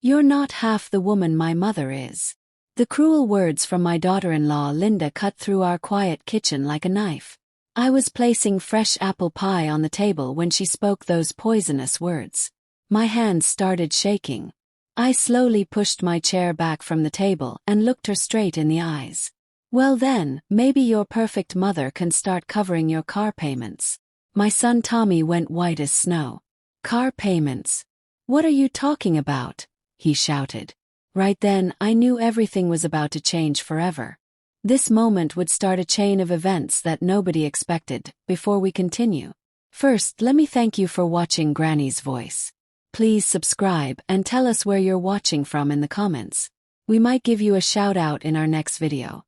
You're not half the woman my mother is. The cruel words from my daughter-in-law Linda cut through our quiet kitchen like a knife. I was placing fresh apple pie on the table when she spoke those poisonous words. My hands started shaking. I slowly pushed my chair back from the table and looked her straight in the eyes. Well then, maybe your perfect mother can start covering your car payments. My son Tommy went white as snow. Car payments? What are you talking about? He shouted. Right then, I knew everything was about to change forever. This moment would start a chain of events that nobody expected. Before we continue, first let me thank you for watching Granny's Voice. Please subscribe and tell us where you're watching from in the comments. We might give you a shout out in our next video.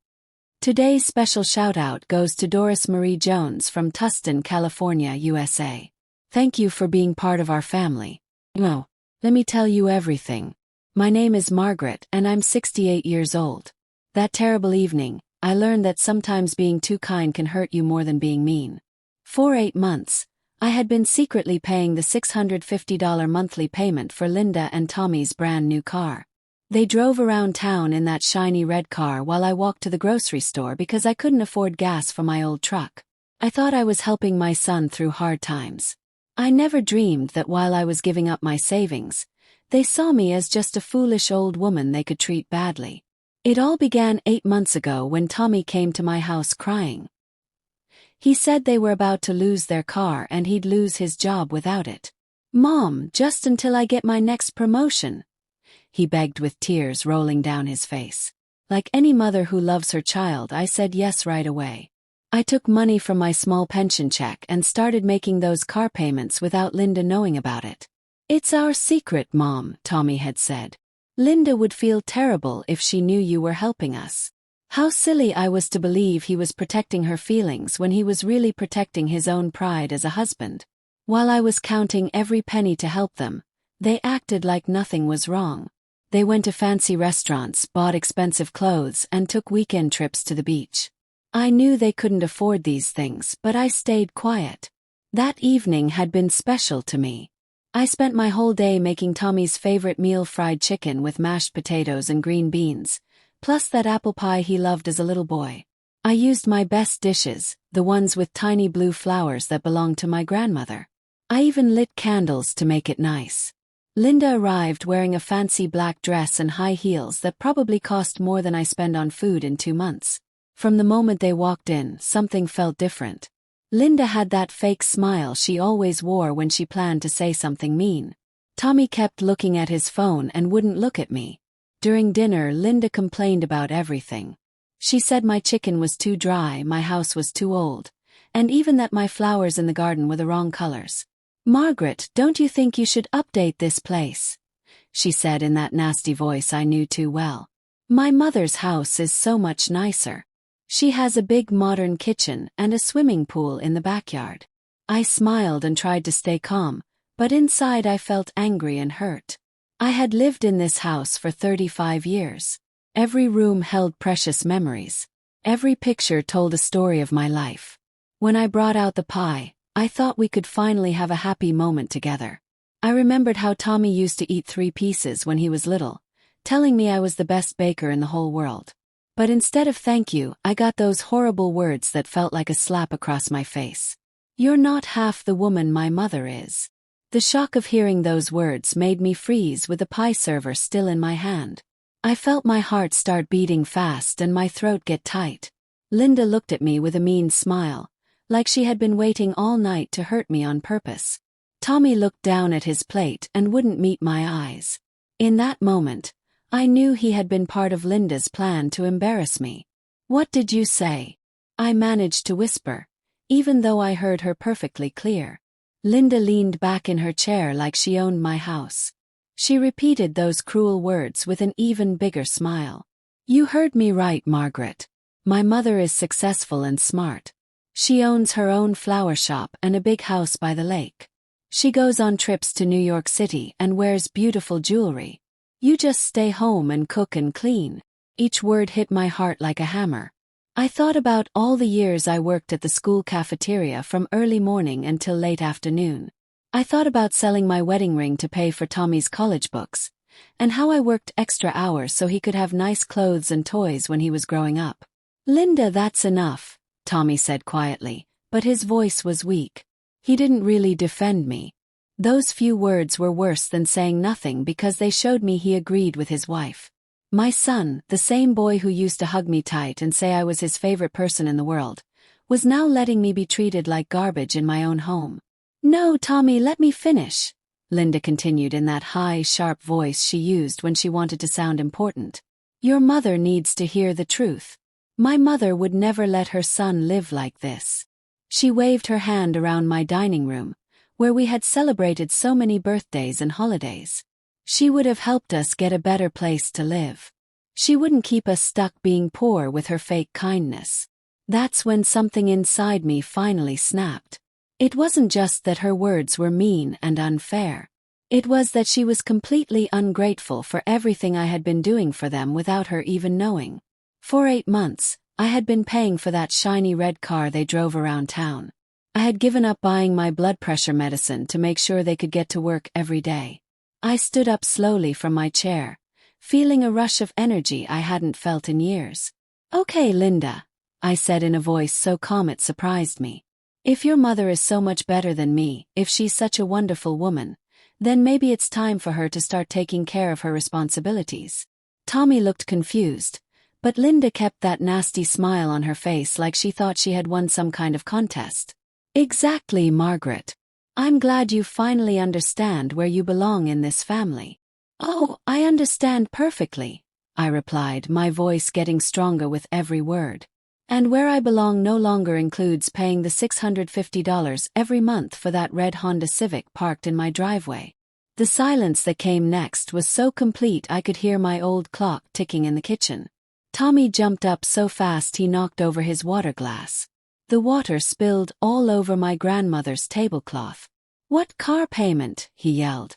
Today's special shout out goes to Doris Marie Jones from Tustin, California, USA. Thank you for being part of our family. No, let me tell you everything. My name is Margaret and I'm 68 years old. That terrible evening, I learned that sometimes being too kind can hurt you more than being mean. For 8 months, I had been secretly paying the $650 monthly payment for Linda and Tommy's brand new car. They drove around town in that shiny red car while I walked to the grocery store because I couldn't afford gas for my old truck. I thought I was helping my son through hard times. I never dreamed that while I was giving up my savings, they saw me as just a foolish old woman they could treat badly. It all began 8 months ago when Tommy came to my house crying. He said they were about to lose their car and he'd lose his job without it. Mom, just until I get my next promotion, he begged with tears rolling down his face. Like any mother who loves her child, I said yes right away. I took money from my small pension check and started making those car payments without Linda knowing about it. It's our secret, Mom, Tommy had said. Linda would feel terrible if she knew you were helping us. How silly I was to believe he was protecting her feelings when he was really protecting his own pride as a husband. While I was counting every penny to help them, they acted like nothing was wrong. They went to fancy restaurants, bought expensive clothes, and took weekend trips to the beach. I knew they couldn't afford these things, but I stayed quiet. That evening had been special to me. I spent my whole day making Tommy's favorite meal, fried chicken with mashed potatoes and green beans, plus that apple pie he loved as a little boy. I used my best dishes, the ones with tiny blue flowers that belonged to my grandmother. I even lit candles to make it nice. Linda arrived wearing a fancy black dress and high heels that probably cost more than I spend on food in 2 months. From the moment they walked in, something felt different. Linda had that fake smile she always wore when she planned to say something mean. Tommy kept looking at his phone and wouldn't look at me. During dinner, Linda complained about everything. She said my chicken was too dry, my house was too old, and even that my flowers in the garden were the wrong colors. Margaret, don't you think you should update this place? She said in that nasty voice I knew too well. My mother's house is so much nicer. She has a big modern kitchen and a swimming pool in the backyard. I smiled and tried to stay calm, but inside I felt angry and hurt. I had lived in this house for 35 years. Every room held precious memories. Every picture told a story of my life. When I brought out the pie, I thought we could finally have a happy moment together. I remembered how Tommy used to eat 3 pieces when he was little, telling me I was the best baker in the whole world. But instead of thank you, I got those horrible words that felt like a slap across my face. You're not half the woman my mother is. The shock of hearing those words made me freeze with the pie server still in my hand. I felt my heart start beating fast and my throat get tight. Linda looked at me with a mean smile, like she had been waiting all night to hurt me on purpose. Tommy looked down at his plate and wouldn't meet my eyes. In that moment, I knew he had been part of Linda's plan to embarrass me. What did you say? I managed to whisper, even though I heard her perfectly clear. Linda leaned back in her chair like she owned my house. She repeated those cruel words with an even bigger smile. You heard me right, Margaret. My mother is successful and smart. She owns her own flower shop and a big house by the lake. She goes on trips to New York City and wears beautiful jewelry. You just stay home and cook and clean. Each word hit my heart like a hammer. I thought about all the years I worked at the school cafeteria from early morning until late afternoon. I thought about selling my wedding ring to pay for Tommy's college books, and how I worked extra hours so he could have nice clothes and toys when he was growing up. "Linda, that's enough," Tommy said quietly, but his voice was weak. He didn't really defend me. Those few words were worse than saying nothing because they showed me he agreed with his wife. My son, the same boy who used to hug me tight and say I was his favorite person in the world, was now letting me be treated like garbage in my own home. "No, Tommy, let me finish," Linda continued in that high, sharp voice she used when she wanted to sound important. "Your mother needs to hear the truth. My mother would never let her son live like this." She waved her hand around my dining room, where we had celebrated so many birthdays and holidays. She would have helped us get a better place to live. She wouldn't keep us stuck being poor with her fake kindness. That's when something inside me finally snapped. It wasn't just that her words were mean and unfair. It was that she was completely ungrateful for everything I had been doing for them without her even knowing. For 8 months, I had been paying for that shiny red car they drove around town. I had given up buying my blood pressure medicine to make sure they could get to work every day. I stood up slowly from my chair, feeling a rush of energy I hadn't felt in years. "Okay, Linda," I said in a voice so calm it surprised me. "If your mother is so much better than me, if she's such a wonderful woman, then maybe it's time for her to start taking care of her responsibilities." Tommy looked confused, but Linda kept that nasty smile on her face like she thought she had won some kind of contest. "Exactly, Margaret. I'm glad you finally understand where you belong in this family." "Oh, I understand perfectly," I replied, my voice getting stronger with every word. "And where I belong no longer includes paying the $650 every month for that red Honda Civic parked in my driveway." The silence that came next was so complete I could hear my old clock ticking in the kitchen. Tommy jumped up so fast he knocked over his water glass. The water spilled all over my grandmother's tablecloth. "What car payment?" he yelled,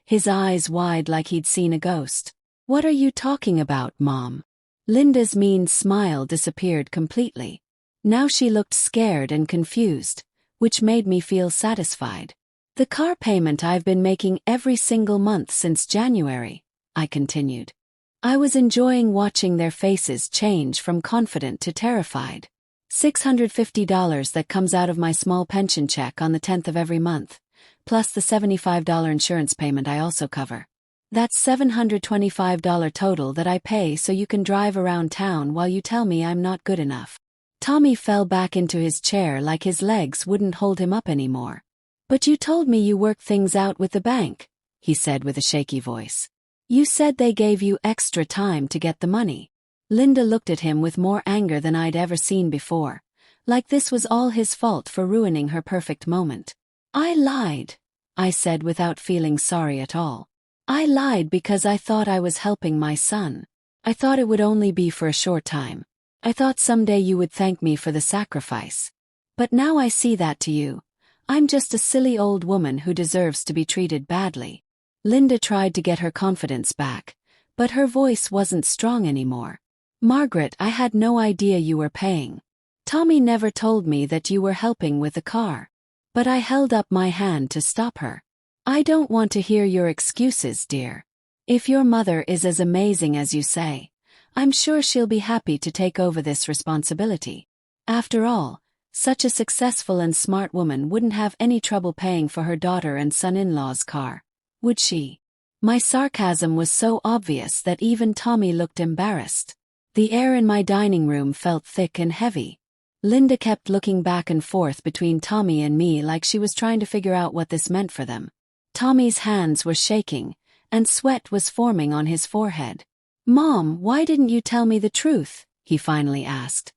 his eyes wide like he'd seen a ghost. "What are you talking about, Mom?" Linda's mean smile disappeared completely. Now she looked scared and confused, which made me feel satisfied. "The car payment I've been making every single month since January," I continued. I was enjoying watching their faces change from confident to terrified. $650 that comes out of my small pension check on the 10th of every month, plus the $75 insurance payment I also cover. That's $725 total that I pay so you can drive around town while you tell me I'm not good enough. Tommy fell back into his chair like his legs wouldn't hold him up anymore. "But you told me you worked things out with the bank," he said with a shaky voice. "You said they gave you extra time to get the money." Linda looked at him with more anger than I'd ever seen before, like this was all his fault for ruining her perfect moment. "I lied," I said without feeling sorry at all. "I lied because I thought I was helping my son. I thought it would only be for a short time. I thought someday you would thank me for the sacrifice. But now I see that to you, I'm just a silly old woman who deserves to be treated badly." Linda tried to get her confidence back, but her voice wasn't strong anymore. "Margaret, I had no idea you were paying. Tommy never told me that you were helping with the car." But I held up my hand to stop her. "I don't want to hear your excuses, dear. If your mother is as amazing as you say, I'm sure she'll be happy to take over this responsibility. After all, such a successful and smart woman wouldn't have any trouble paying for her daughter and son-in-law's car, would she?" My sarcasm was so obvious that even Tommy looked embarrassed. The air in my dining room felt thick and heavy. Linda kept looking back and forth between Tommy and me like she was trying to figure out what this meant for them. Tommy's hands were shaking, and sweat was forming on his forehead. "Mom, why didn't you tell me the truth?" he finally asked,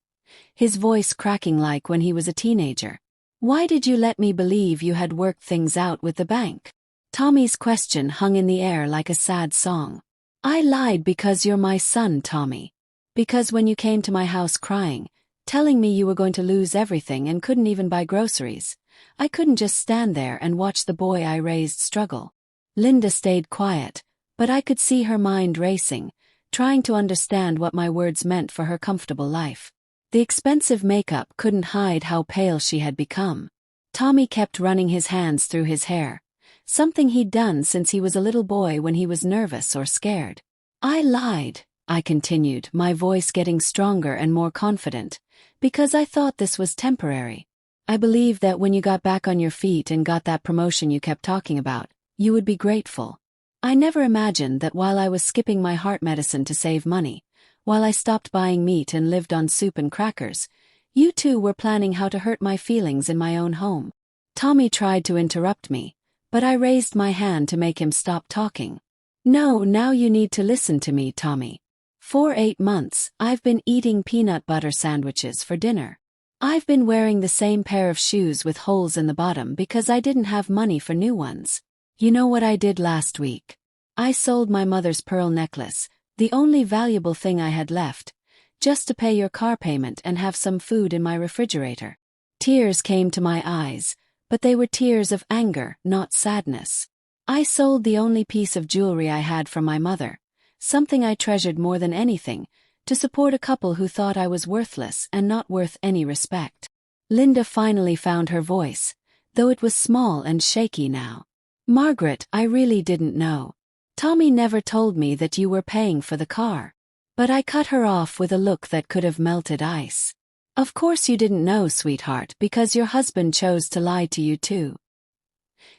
his voice cracking like when he was a teenager. "Why did you let me believe you had worked things out with the bank?" Tommy's question hung in the air like a sad song. "I lied because you're my son, Tommy. Because when you came to my house crying, telling me you were going to lose everything and couldn't even buy groceries, I couldn't just stand there and watch the boy I raised struggle." Linda stayed quiet, but I could see her mind racing, trying to understand what my words meant for her comfortable life. The expensive makeup couldn't hide how pale she had become. Tommy kept running his hands through his hair, something he'd done since he was a little boy when he was nervous or scared. I lied, I continued, my voice getting stronger and more confident, because I thought this was temporary. I believed that when you got back on your feet and got that promotion you kept talking about, you would be grateful. I never imagined that while I was skipping my heart medicine to save money, while I stopped buying meat and lived on soup and crackers, you two were planning how to hurt my feelings in my own home. Tommy tried to interrupt me, but I raised my hand to make him stop talking. No, now you need to listen to me, Tommy. For 8 months, I've been eating peanut butter sandwiches for dinner. I've been wearing the same pair of shoes with holes in the bottom because I didn't have money for new ones. You know what I did last week? I sold my mother's pearl necklace, the only valuable thing I had left, just to pay your car payment and have some food in my refrigerator. Tears came to my eyes, but they were tears of anger, not sadness. I sold the only piece of jewelry I had from my mother, something I treasured more than anything, to support a couple who thought I was worthless and not worth any respect. Linda finally found her voice, though it was small and shaky now. Margaret, I really didn't know. Tommy never told me that you were paying for the car. But I cut her off with a look that could have melted ice. Of course you didn't know, sweetheart, because your husband chose to lie to you too.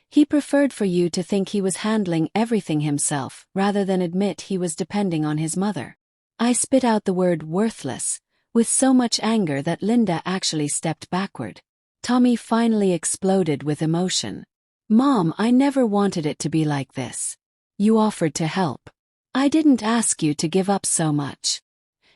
He preferred for you to think he was handling everything himself rather than admit he was depending on his mother. I spit out the word worthless, with so much anger that Linda actually stepped backward. Tommy finally exploded with emotion. Mom, I never wanted it to be like this. You offered to help. I didn't ask you to give up so much.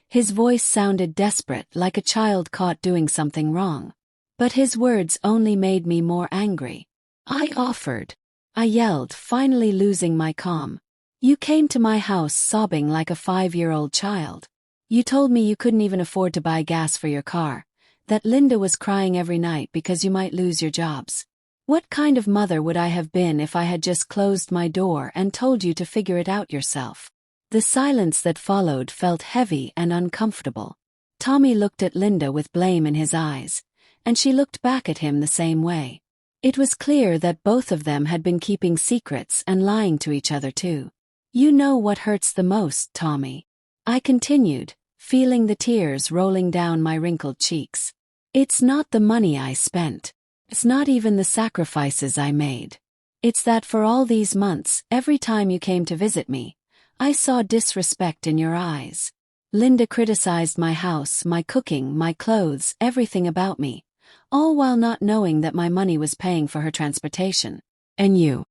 His voice sounded desperate, like a child caught doing something wrong. But his words only made me more angry. I offered. I yelled, finally losing my calm. You came to my house sobbing like a 5-year-old child. You told me you couldn't even afford to buy gas for your car, that Linda was crying every night because you might lose your jobs. What kind of mother would I have been if I had just closed my door and told you to figure it out yourself? The silence that followed felt heavy and uncomfortable. Tommy looked at Linda with blame in his eyes, and she looked back at him the same way. It was clear that both of them had been keeping secrets and lying to each other too. You know what hurts the most, Tommy? I continued, feeling the tears rolling down my wrinkled cheeks. It's not the money I spent. It's not even the sacrifices I made. It's that for all these months, every time you came to visit me, I saw disrespect in your eyes. Linda criticized my house, my cooking, my clothes, everything about me, all while not knowing that my money was paying for her transportation. And you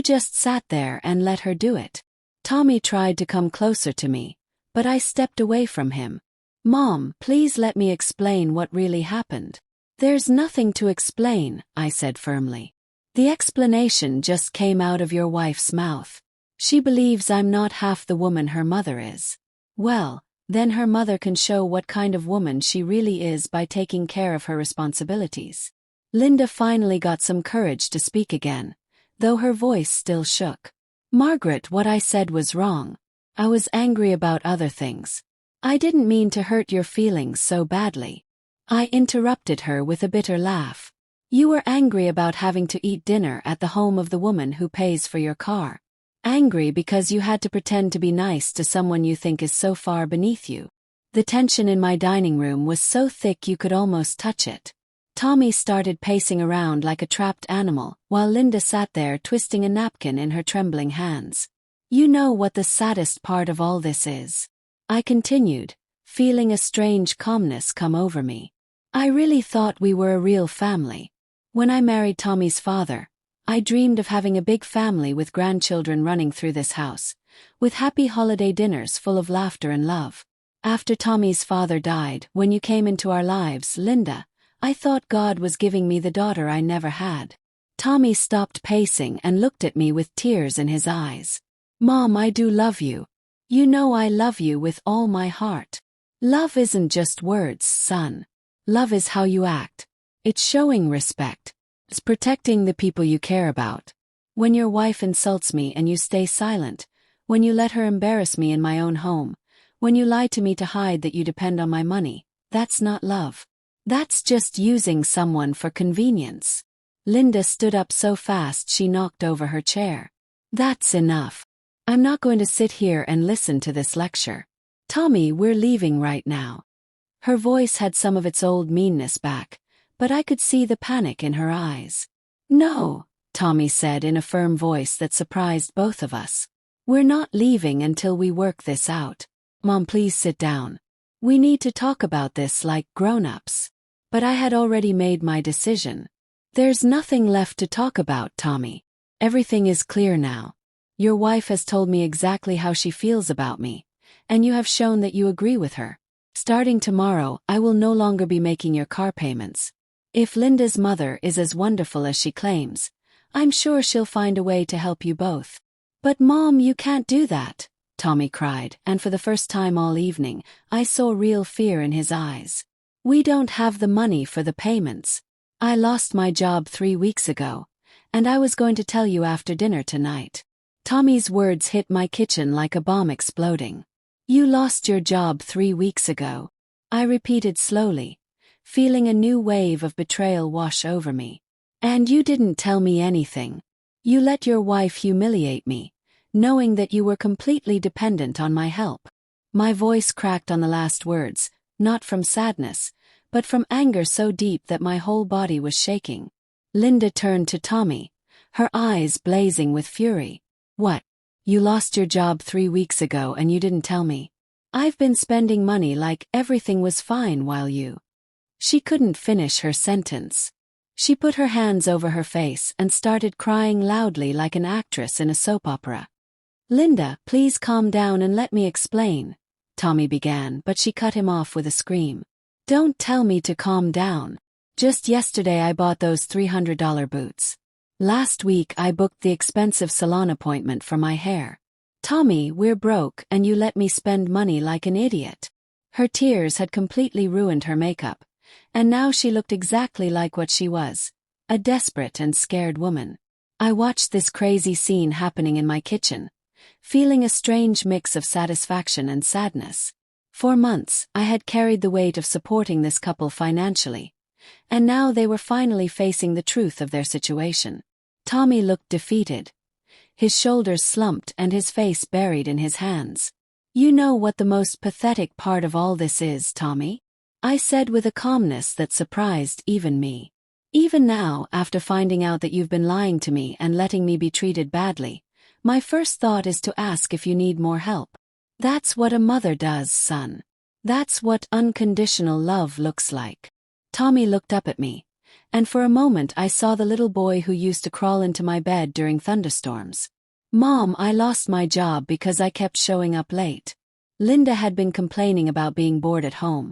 just sat there and let her do it. Tommy tried to come closer to me, but I stepped away from him. Mom, please let me explain what really happened. There's nothing to explain, I said firmly. The explanation just came out of your wife's mouth. She believes I'm not half the woman her mother is. Well, then her mother can show what kind of woman she really is by taking care of her responsibilities. Linda finally got some courage to speak again, though her voice still shook. Margaret, what I said was wrong. I was angry about other things. I didn't mean to hurt your feelings so badly. I interrupted her with a bitter laugh. You were angry about having to eat dinner at the home of the woman who pays for your car. Angry because you had to pretend to be nice to someone you think is so far beneath you. The tension in my dining room was so thick you could almost touch it. Tommy started pacing around like a trapped animal, while Linda sat there twisting a napkin in her trembling hands. You know what the saddest part of all this is? I continued, feeling a strange calmness come over me. I really thought we were a real family. When I married Tommy's father, I dreamed of having a big family with grandchildren running through this house, with happy holiday dinners full of laughter and love. After Tommy's father died, when you came into our lives, Linda, I thought God was giving me the daughter I never had. Tommy stopped pacing and looked at me with tears in his eyes. Mom, I do love you. You know I love you with all my heart. Love isn't just words, son. Love is how you act. It's showing respect. It's protecting the people you care about. When your wife insults me and you stay silent, when you let her embarrass me in my own home, when you lie to me to hide that you depend on my money, that's not love. That's just using someone for convenience. Linda stood up so fast she knocked over her chair. That's enough. I'm not going to sit here and listen to this lecture. Tommy, we're leaving right now. Her voice had some of its old meanness back, but I could see the panic in her eyes. No, Tommy said in a firm voice that surprised both of us. We're not leaving until we work this out. Mom, please sit down. We need to talk about this like grown-ups. But I had already made my decision. There's nothing left to talk about, Tommy. Everything is clear now. Your wife has told me exactly how she feels about me, and you have shown that you agree with her. Starting tomorrow, I will no longer be making your car payments. If Linda's mother is as wonderful as she claims, I'm sure she'll find a way to help you both. But Mom, you can't do that, Tommy cried, and for the first time all evening, I saw real fear in his eyes. We don't have the money for the payments. I lost my job 3 weeks ago, and I was going to tell you after dinner tonight. Tommy's words hit my kitchen like a bomb exploding. You lost your job 3 weeks ago, I repeated slowly, feeling a new wave of betrayal wash over me. And you didn't tell me anything. You let your wife humiliate me, knowing that you were completely dependent on my help. My voice cracked on the last words, not from sadness, but from anger so deep that my whole body was shaking. Linda turned to Tommy, her eyes blazing with fury. What? You lost your job 3 weeks ago and you didn't tell me? I've been spending money like everything was fine while you... She couldn't finish her sentence. She put her hands over her face and started crying loudly like an actress in a soap opera. Linda, please calm down and let me explain, Tommy began, but she cut him off with a scream. Don't tell me to calm down. Just yesterday I bought those $300 boots. Last week I booked the expensive salon appointment for my hair. Tommy, we're broke and you let me spend money like an idiot. Her tears had completely ruined her makeup, and now she looked exactly like what she was, a desperate and scared woman. I watched this crazy scene happening in my kitchen, feeling a strange mix of satisfaction and sadness. For months, I had carried the weight of supporting this couple financially, and now they were finally facing the truth of their situation. Tommy looked defeated. His shoulders slumped and his face buried in his hands. You know what the most pathetic part of all this is, Tommy? I said with a calmness that surprised even me. Even now, after finding out that you've been lying to me and letting me be treated badly, my first thought is to ask if you need more help. That's what a mother does, son. That's what unconditional love looks like. Tommy looked up at me, and for a moment I saw the little boy who used to crawl into my bed during thunderstorms. Mom, I lost my job because I kept showing up late. Linda had been complaining about being bored at home,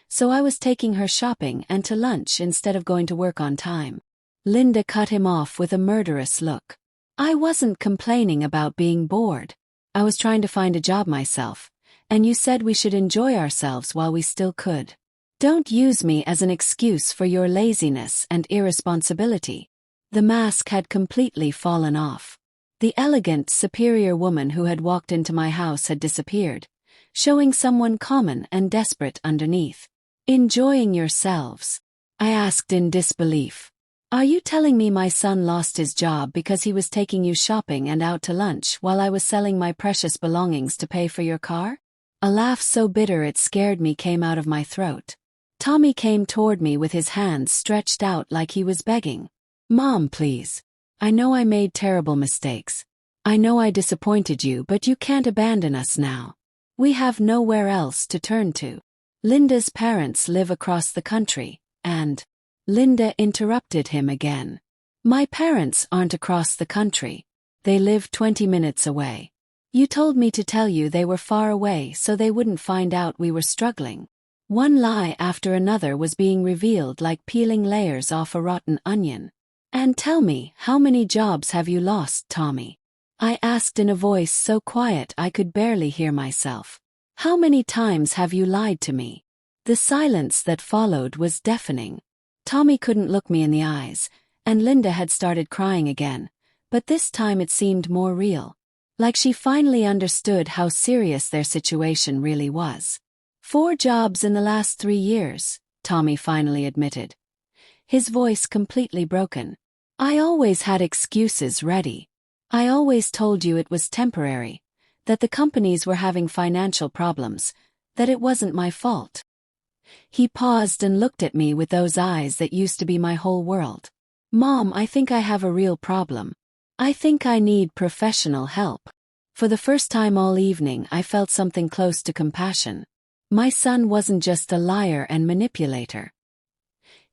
so I was taking her shopping and to lunch instead of going to work on time. Linda cut him off with a murderous look. I wasn't complaining about being bored. I was trying to find a job myself, and you said we should enjoy ourselves while we still could. Don't use me as an excuse for your laziness and irresponsibility. The mask had completely fallen off. The elegant, superior woman who had walked into my house had disappeared, showing someone common and desperate underneath. Enjoying yourselves? I asked in disbelief. Are you telling me my son lost his job because he was taking you shopping and out to lunch while I was selling my precious belongings to pay for your car? A laugh so bitter it scared me came out of my throat. Tommy came toward me with his hands stretched out like he was begging. Mom, please. I know I made terrible mistakes. I know I disappointed you, but you can't abandon us now. We have nowhere else to turn to. Linda's parents live across the country, and... Linda interrupted him again. My parents aren't across the country. They live 20 minutes away. You told me to tell you they were far away so they wouldn't find out we were struggling. One lie after another was being revealed like peeling layers off a rotten onion. And tell me, how many jobs have you lost, Tommy? I asked in a voice so quiet I could barely hear myself. How many times have you lied to me? The silence that followed was deafening. Tommy couldn't look me in the eyes, and Linda had started crying again, but this time it seemed more real. Like she finally understood how serious their situation really was. 4 jobs in the last 3 years, Tommy finally admitted. His voice completely broken. I always had excuses ready. I always told you it was temporary, that the companies were having financial problems, that it wasn't my fault. He paused and looked at me with those eyes that used to be my whole world. Mom, I think I have a real problem. I think I need professional help. For the first time all evening, I felt something close to compassion. My son wasn't just a liar and manipulator.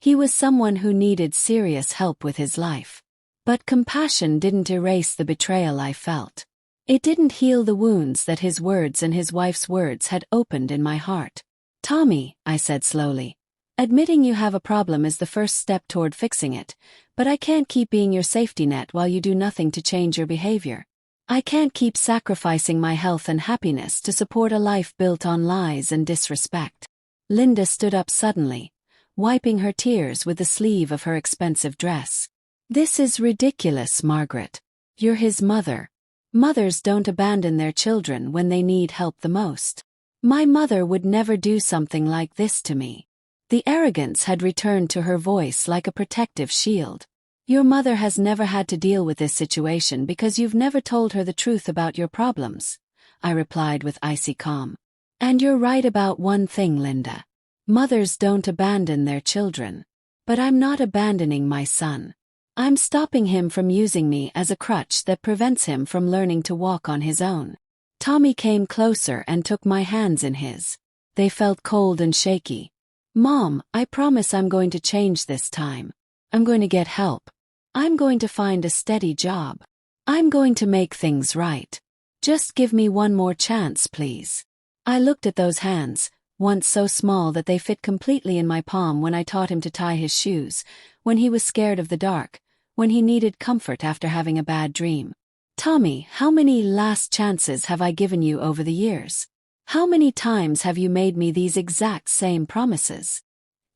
He was someone who needed serious help with his life. But compassion didn't erase the betrayal I felt. It didn't heal the wounds that his words and his wife's words had opened in my heart. Tommy, I said slowly, admitting you have a problem is the first step toward fixing it, but I can't keep being your safety net while you do nothing to change your behavior. I can't keep sacrificing my health and happiness to support a life built on lies and disrespect. Linda stood up suddenly, wiping her tears with the sleeve of her expensive dress. This is ridiculous, Margaret. You're his mother. Mothers don't abandon their children when they need help the most. My mother would never do something like this to me. The arrogance had returned to her voice like a protective shield. Your mother has never had to deal with this situation because you've never told her the truth about your problems, I replied with icy calm. And you're right about one thing, Linda. Mothers don't abandon their children. But I'm not abandoning my son. I'm stopping him from using me as a crutch that prevents him from learning to walk on his own. Tommy came closer and took my hands in his. They felt cold and shaky. Mom, I promise I'm going to change this time. I'm going to get help. I'm going to find a steady job. I'm going to make things right. Just give me one more chance, please. I looked at those hands, once so small that they fit completely in my palm when I taught him to tie his shoes, when he was scared of the dark, when he needed comfort after having a bad dream. Tommy, how many last chances have I given you over the years? How many times have you made me these exact same promises?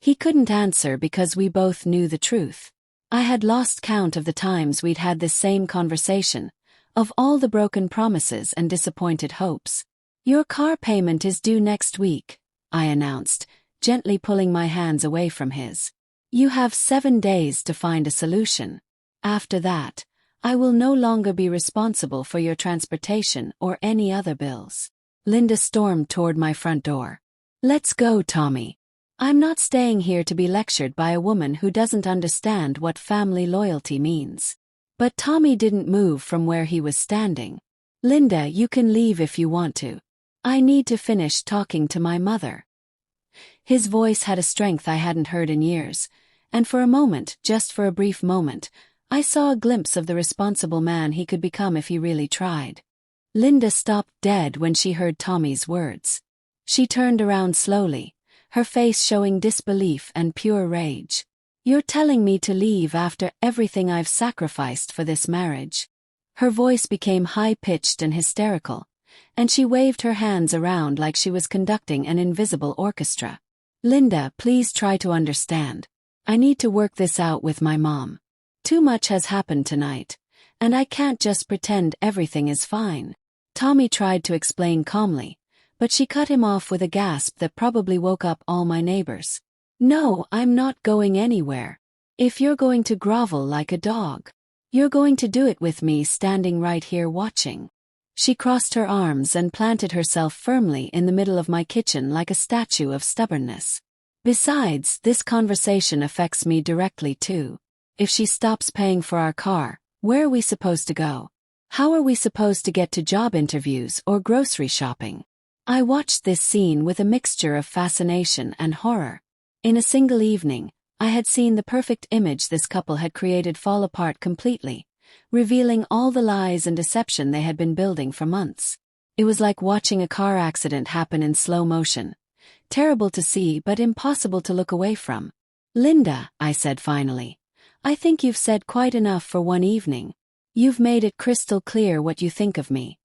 He couldn't answer because we both knew the truth. I had lost count of the times we'd had this same conversation, of all the broken promises and disappointed hopes. Your car payment is due next week, I announced, gently pulling my hands away from his. You have 7 days to find a solution. After that, I will no longer be responsible for your transportation or any other bills. Linda stormed toward my front door. Let's go, Tommy. I'm not staying here to be lectured by a woman who doesn't understand what family loyalty means. But Tommy didn't move from where he was standing. Linda, you can leave if you want to. I need to finish talking to my mother. His voice had a strength I hadn't heard in years, and for a moment, just for a brief moment, I saw a glimpse of the responsible man he could become if he really tried. Linda stopped dead when she heard Tommy's words. She turned around slowly, her face showing disbelief and pure rage. You're telling me to leave after everything I've sacrificed for this marriage? Her voice became high-pitched and hysterical, and she waved her hands around like she was conducting an invisible orchestra. Linda, please try to understand. I need to work this out with my mom. Too much has happened tonight, and I can't just pretend everything is fine. Tommy tried to explain calmly, but she cut him off with a gasp that probably woke up all my neighbors. No, I'm not going anywhere. If you're going to grovel like a dog, you're going to do it with me standing right here watching. She crossed her arms and planted herself firmly in the middle of my kitchen like a statue of stubbornness. Besides, this conversation affects me directly too. If she stops paying for our car, where are we supposed to go? How are we supposed to get to job interviews or grocery shopping? I watched this scene with a mixture of fascination and horror. In a single evening, I had seen the perfect image this couple had created fall apart completely, revealing all the lies and deception they had been building for months. It was like watching a car accident happen in slow motion. Terrible to see but impossible to look away from. Linda, I said finally, I think you've said quite enough for one evening. You've made it crystal clear what you think of me,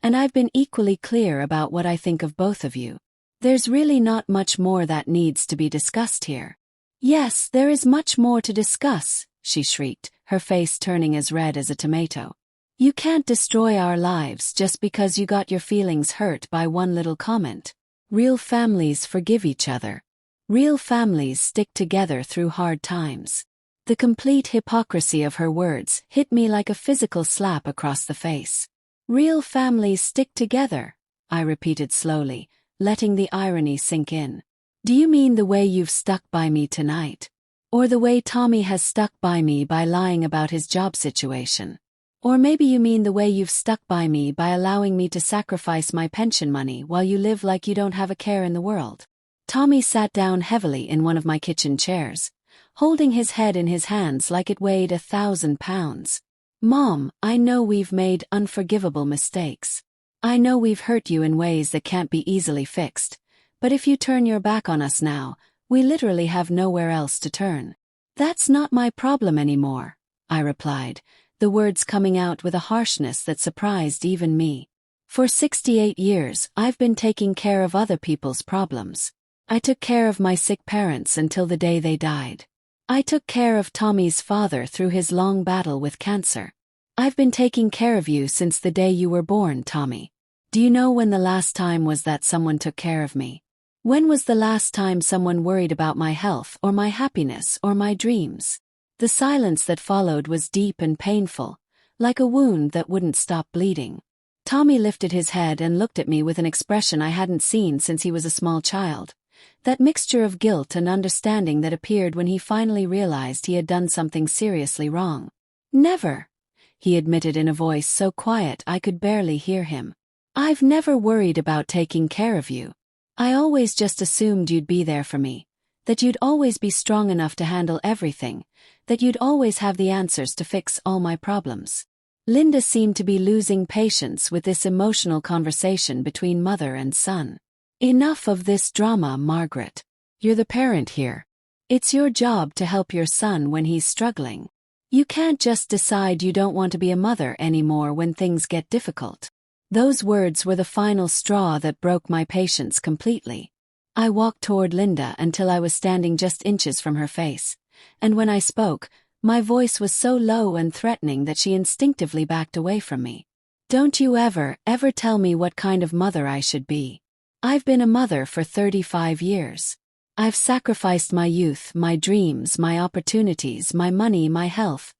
and I've been equally clear about what I think of both of you. There's really not much more that needs to be discussed here. Yes, there is much more to discuss, she shrieked, her face turning as red as a tomato. You can't destroy our lives just because you got your feelings hurt by one little comment. Real families forgive each other. Real families stick together through hard times. The complete hypocrisy of her words hit me like a physical slap across the face. Real families stick together, I repeated slowly, letting the irony sink in. Do you mean the way you've stuck by me tonight? Or the way Tommy has stuck by me by lying about his job situation? Or maybe you mean the way you've stuck by me by allowing me to sacrifice my pension money while you live like you don't have a care in the world? Tommy sat down heavily in one of my kitchen chairs, holding his head in his hands like it weighed 1,000 pounds. Mom, I know we've made unforgivable mistakes. I know we've hurt you in ways that can't be easily fixed, but if you turn your back on us now, we literally have nowhere else to turn. That's not my problem anymore, I replied, the words coming out with a harshness that surprised even me. For 68 years, I've been taking care of other people's problems. I took care of my sick parents until the day they died. I took care of Tommy's father through his long battle with cancer. I've been taking care of you since the day you were born, Tommy. Do you know when the last time was that someone took care of me? When was the last time someone worried about my health or my happiness or my dreams? The silence that followed was deep and painful, like a wound that wouldn't stop bleeding. Tommy lifted his head and looked at me with an expression I hadn't seen since he was a small child. That mixture of guilt and understanding that appeared when he finally realized he had done something seriously wrong. Never, he admitted in a voice so quiet I could barely hear him. I've never worried about taking care of you. I always just assumed you'd be there for me, that you'd always be strong enough to handle everything, that you'd always have the answers to fix all my problems. Linda seemed to be losing patience with this emotional conversation between mother and son. Enough of this drama, Margaret. You're the parent here. It's your job to help your son when he's struggling. You can't just decide you don't want to be a mother anymore when things get difficult. Those words were the final straw that broke my patience completely. I walked toward Linda until I was standing just inches from her face, and when I spoke, my voice was so low and threatening that she instinctively backed away from me. Don't you ever tell me what kind of mother I should be. I've been a mother for 35 years. I've sacrificed my youth, my dreams, my opportunities, my money, my health,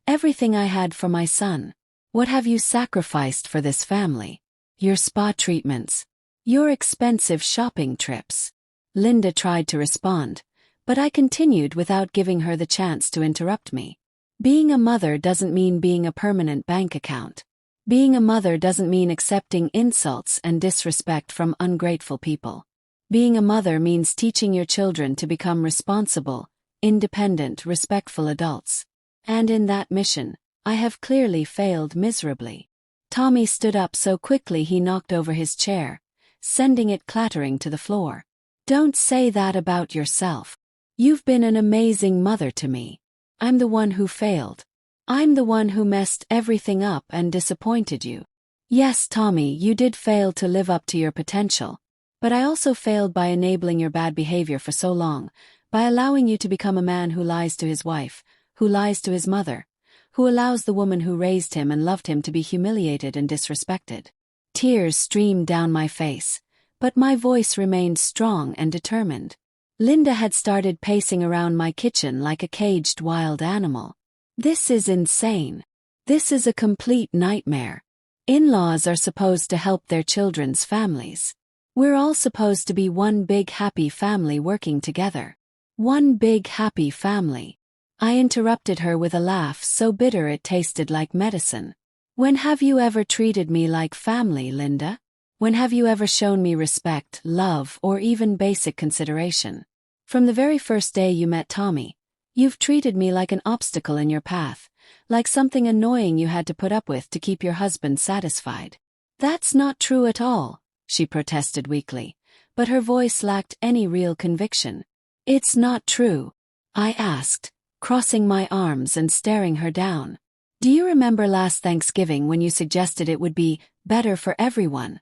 everything I had for my son. What have you sacrificed for this family? Your spa treatments. Your expensive shopping trips. Linda tried to respond, but I continued without giving her the chance to interrupt me. Being a mother doesn't mean being a permanent bank account. Being a mother doesn't mean accepting insults and disrespect from ungrateful people. Being a mother means teaching your children to become responsible, independent, respectful adults. And in that mission, I have clearly failed miserably. Tommy stood up so quickly he knocked over his chair, sending it clattering to the floor. Don't say that about yourself. You've been an amazing mother to me. I'm the one who failed. I'm the one who messed everything up and disappointed you. Yes, Tommy, you did fail to live up to your potential, but I also failed by enabling your bad behavior for so long, by allowing you to become a man who lies to his wife, who lies to his mother, who allows the woman who raised him and loved him to be humiliated and disrespected. Tears streamed down my face, but my voice remained strong and determined. Linda had started pacing around my kitchen like a caged wild animal. This is insane. This is a complete nightmare. In-laws are supposed to help their children's families. We're all supposed to be one big happy family working together. One big happy family. I interrupted her with a laugh so bitter it tasted like medicine. When have you ever treated me like family, Linda? When have you ever shown me respect, love, or even basic consideration? From the very first day you met Tommy, you've treated me like an obstacle in your path, like something annoying you had to put up with to keep your husband satisfied. That's not true at all, she protested weakly, but her voice lacked any real conviction. It's not true, I asked, crossing my arms and staring her down. Do you remember last Thanksgiving when you suggested it would be better for everyone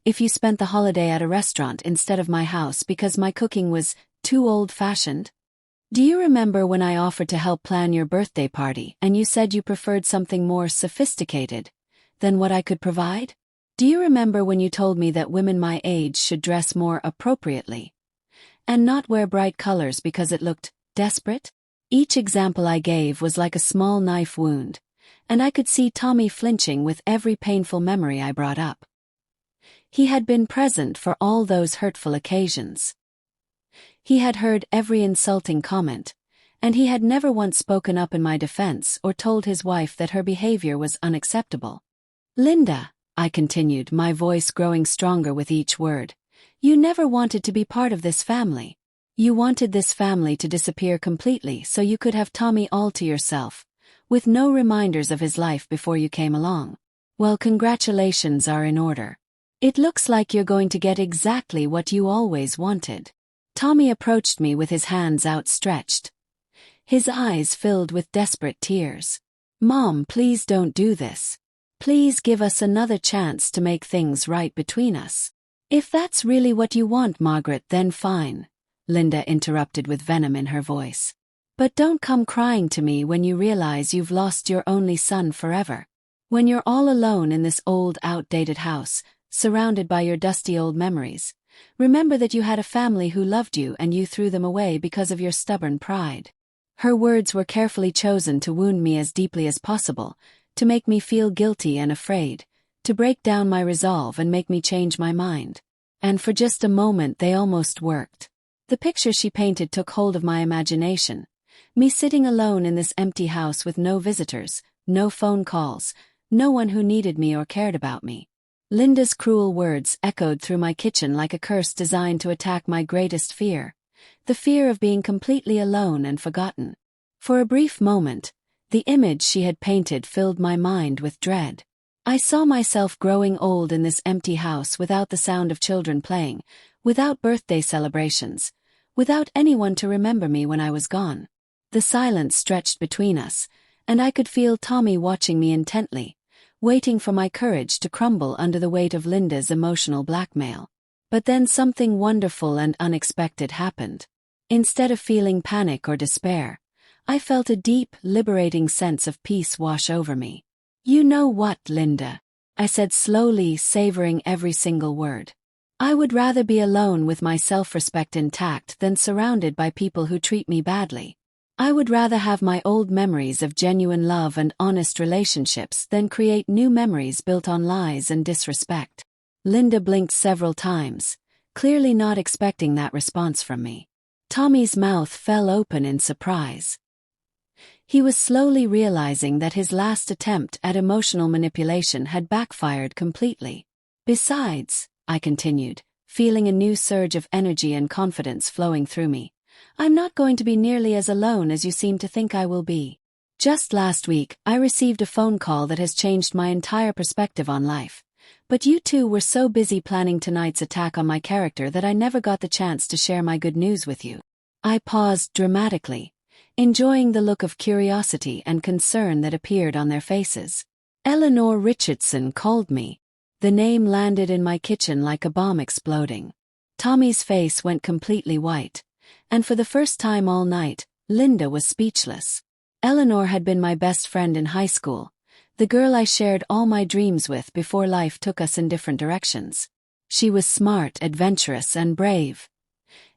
if you spent the holiday at a restaurant instead of my house because my cooking was too old-fashioned? Do you remember when I offered to help plan your birthday party and you said you preferred something more sophisticated than what I could provide? Do you remember when you told me that women my age should dress more appropriately and not wear bright colors because it looked desperate? Each example I gave was like a small knife wound, and I could see Tommy flinching with every painful memory I brought up. He had been present for all those hurtful occasions. He had heard every insulting comment, and he had never once spoken up in my defense or told his wife that her behavior was unacceptable. "Linda," I continued, my voice growing stronger with each word, "you never wanted to be part of this family. You wanted this family to disappear completely so you could have Tommy all to yourself, with no reminders of his life before you came along. Well, congratulations are in order. It looks like you're going to get exactly what you always wanted." Tommy approached me with his hands outstretched. His eyes filled with desperate tears. "Mom, please don't do this. Please give us another chance to make things right between us." "If that's really what you want, Margaret, then fine," Linda interrupted with venom in her voice. "But don't come crying to me when you realize you've lost your only son forever. When you're all alone in this old, outdated house, surrounded by your dusty old memories. Remember that you had a family who loved you and you threw them away because of your stubborn pride." Her words were carefully chosen to wound me as deeply as possible, to make me feel guilty and afraid, to break down my resolve and make me change my mind. And for just a moment they almost worked. The picture she painted took hold of my imagination. Me sitting alone in this empty house with no visitors, no phone calls, no one who needed me or cared about me. Linda's cruel words echoed through my kitchen like a curse designed to attack my greatest fear, the fear of being completely alone and forgotten. For a brief moment, the image she had painted filled my mind with dread. I saw myself growing old in this empty house without the sound of children playing, without birthday celebrations, without anyone to remember me when I was gone. The silence stretched between us, and I could feel Tommy watching me intently, waiting for my courage to crumble under the weight of Linda's emotional blackmail. But then something wonderful and unexpected happened. Instead of feeling panic or despair, I felt a deep, liberating sense of peace wash over me. "You know what, Linda?" I said slowly, savoring every single word. "I would rather be alone with my self-respect intact than surrounded by people who treat me badly. I would rather have my old memories of genuine love and honest relationships than create new memories built on lies and disrespect." Linda blinked several times, clearly not expecting that response from me. Tommy's mouth fell open in surprise. He was slowly realizing that his last attempt at emotional manipulation had backfired completely. "Besides," I continued, feeling a new surge of energy and confidence flowing through me, "I'm not going to be nearly as alone as you seem to think I will be. Just last week, I received a phone call that has changed my entire perspective on life. But you two were so busy planning tonight's attack on my character that I never got the chance to share my good news with you." I paused dramatically, enjoying the look of curiosity and concern that appeared on their faces. "Eleanor Richardson called me." The name landed in my kitchen like a bomb exploding. Tommy's face went completely white, and for the first time all night, Linda was speechless. Eleanor had been my best friend in high school, the girl I shared all my dreams with before life took us in different directions. She was smart, adventurous, and brave.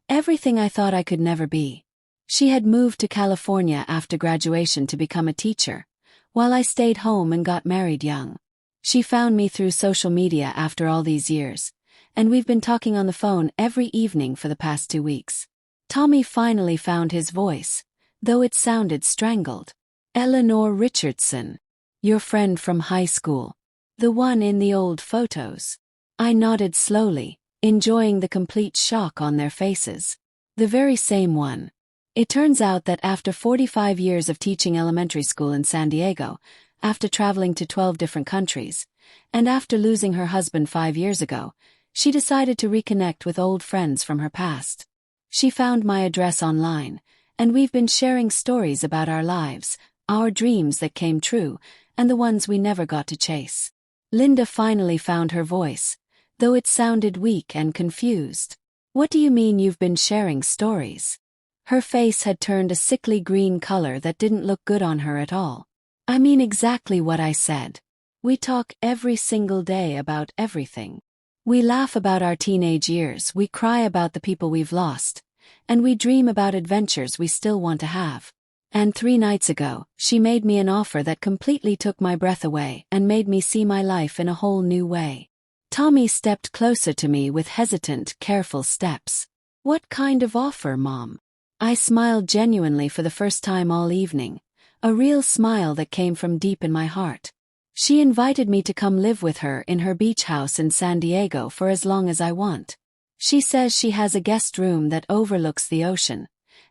Everything I thought I could never be. She had moved to California after graduation to become a teacher, while I stayed home and got married young. She found me through social media after all these years, and we've been talking on the phone every evening for the past 2 weeks. Tommy finally found his voice, though it sounded strangled. "Eleanor Richardson. Your friend from high school. The one in the old photos." I nodded slowly, enjoying the complete shock on their faces. "The very same one." It turns out that after 45 years of teaching elementary school in San Diego, after traveling to 12 different countries, and after losing her husband 5 years ago, she decided to reconnect with old friends from her past. She found my address online, and we've been sharing stories about our lives, our dreams that came true, and the ones we never got to chase. Linda finally found her voice, though it sounded weak and confused. "What do you mean you've been sharing stories?" Her face had turned a sickly green color that didn't look good on her at all. "I mean exactly what I said. We talk every single day about everything. We laugh about our teenage years, we cry about the people we've lost, and we dream about adventures we still want to have. And 3 nights ago, she made me an offer that completely took my breath away and made me see my life in a whole new way. Tommy stepped closer to me with hesitant, careful steps. What kind of offer, Mom? I smiled genuinely for the first time all evening, a real smile that came from deep in my heart. She invited me to come live with her in her beach house in San Diego for as long as I want. She says she has a guest room that overlooks the ocean,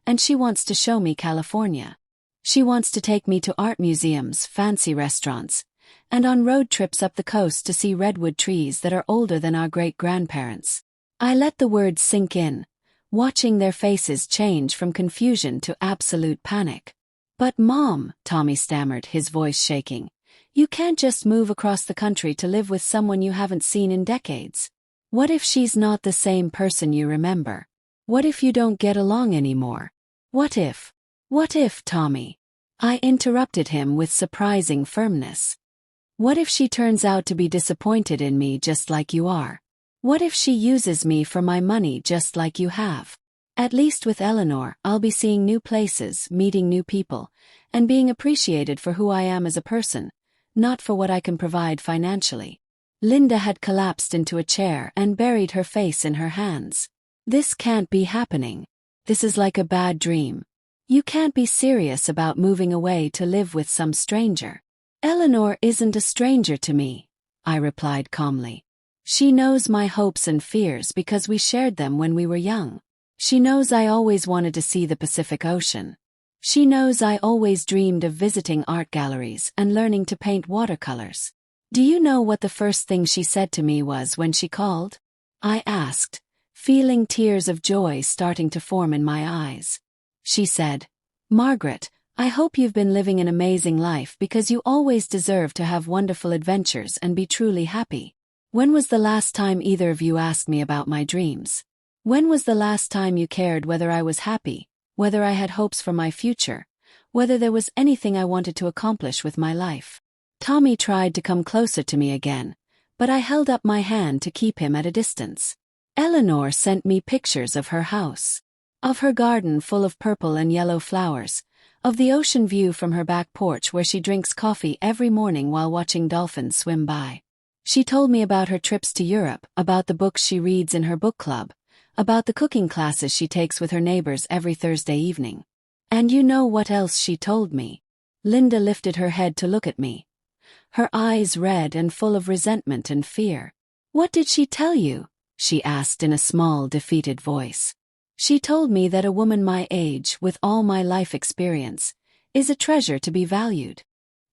and she wants to show me California. She wants to take me to art museums, fancy restaurants, and on road trips up the coast to see redwood trees that are older than our great-grandparents. I let the words sink in, watching their faces change from confusion to absolute panic. But Mom, Tommy stammered, his voice shaking, you can't just move across the country to live with someone you haven't seen in decades. What if she's not the same person you remember? What if you don't get along anymore? What if, Tommy? I interrupted him with surprising firmness. What if she turns out to be disappointed in me just like you are? What if she uses me for my money just like you have? At least with Eleanor, I'll be seeing new places, meeting new people, and being appreciated for who I am as a person, not for what I can provide financially. Linda had collapsed into a chair and buried her face in her hands. This can't be happening. This is like a bad dream. You can't be serious about moving away to live with some stranger. Eleanor isn't a stranger to me, I replied calmly. She knows my hopes and fears because we shared them when we were young. She knows I always wanted to see the Pacific Ocean. She knows I always dreamed of visiting art galleries and learning to paint watercolors. Do you know what the first thing she said to me was when she called? I asked, feeling tears of joy starting to form in my eyes. She said, Margaret, I hope you've been living an amazing life because you always deserve to have wonderful adventures and be truly happy. When was the last time either of you asked me about my dreams? When was the last time you cared whether I was happy, whether I had hopes for my future, whether there was anything I wanted to accomplish with my life? Tommy tried to come closer to me again, but I held up my hand to keep him at a distance. Eleanor sent me pictures of her house, of her garden full of purple and yellow flowers, of the ocean view from her back porch where she drinks coffee every morning while watching dolphins swim by. She told me about her trips to Europe, about the books she reads in her book club, about the cooking classes she takes with her neighbors every Thursday evening. And you know what else she told me? Linda lifted her head to look at me, her eyes red and full of resentment and fear. What did she tell you? She asked in a small, defeated voice. She told me that a woman my age, with all my life experience, is a treasure to be valued.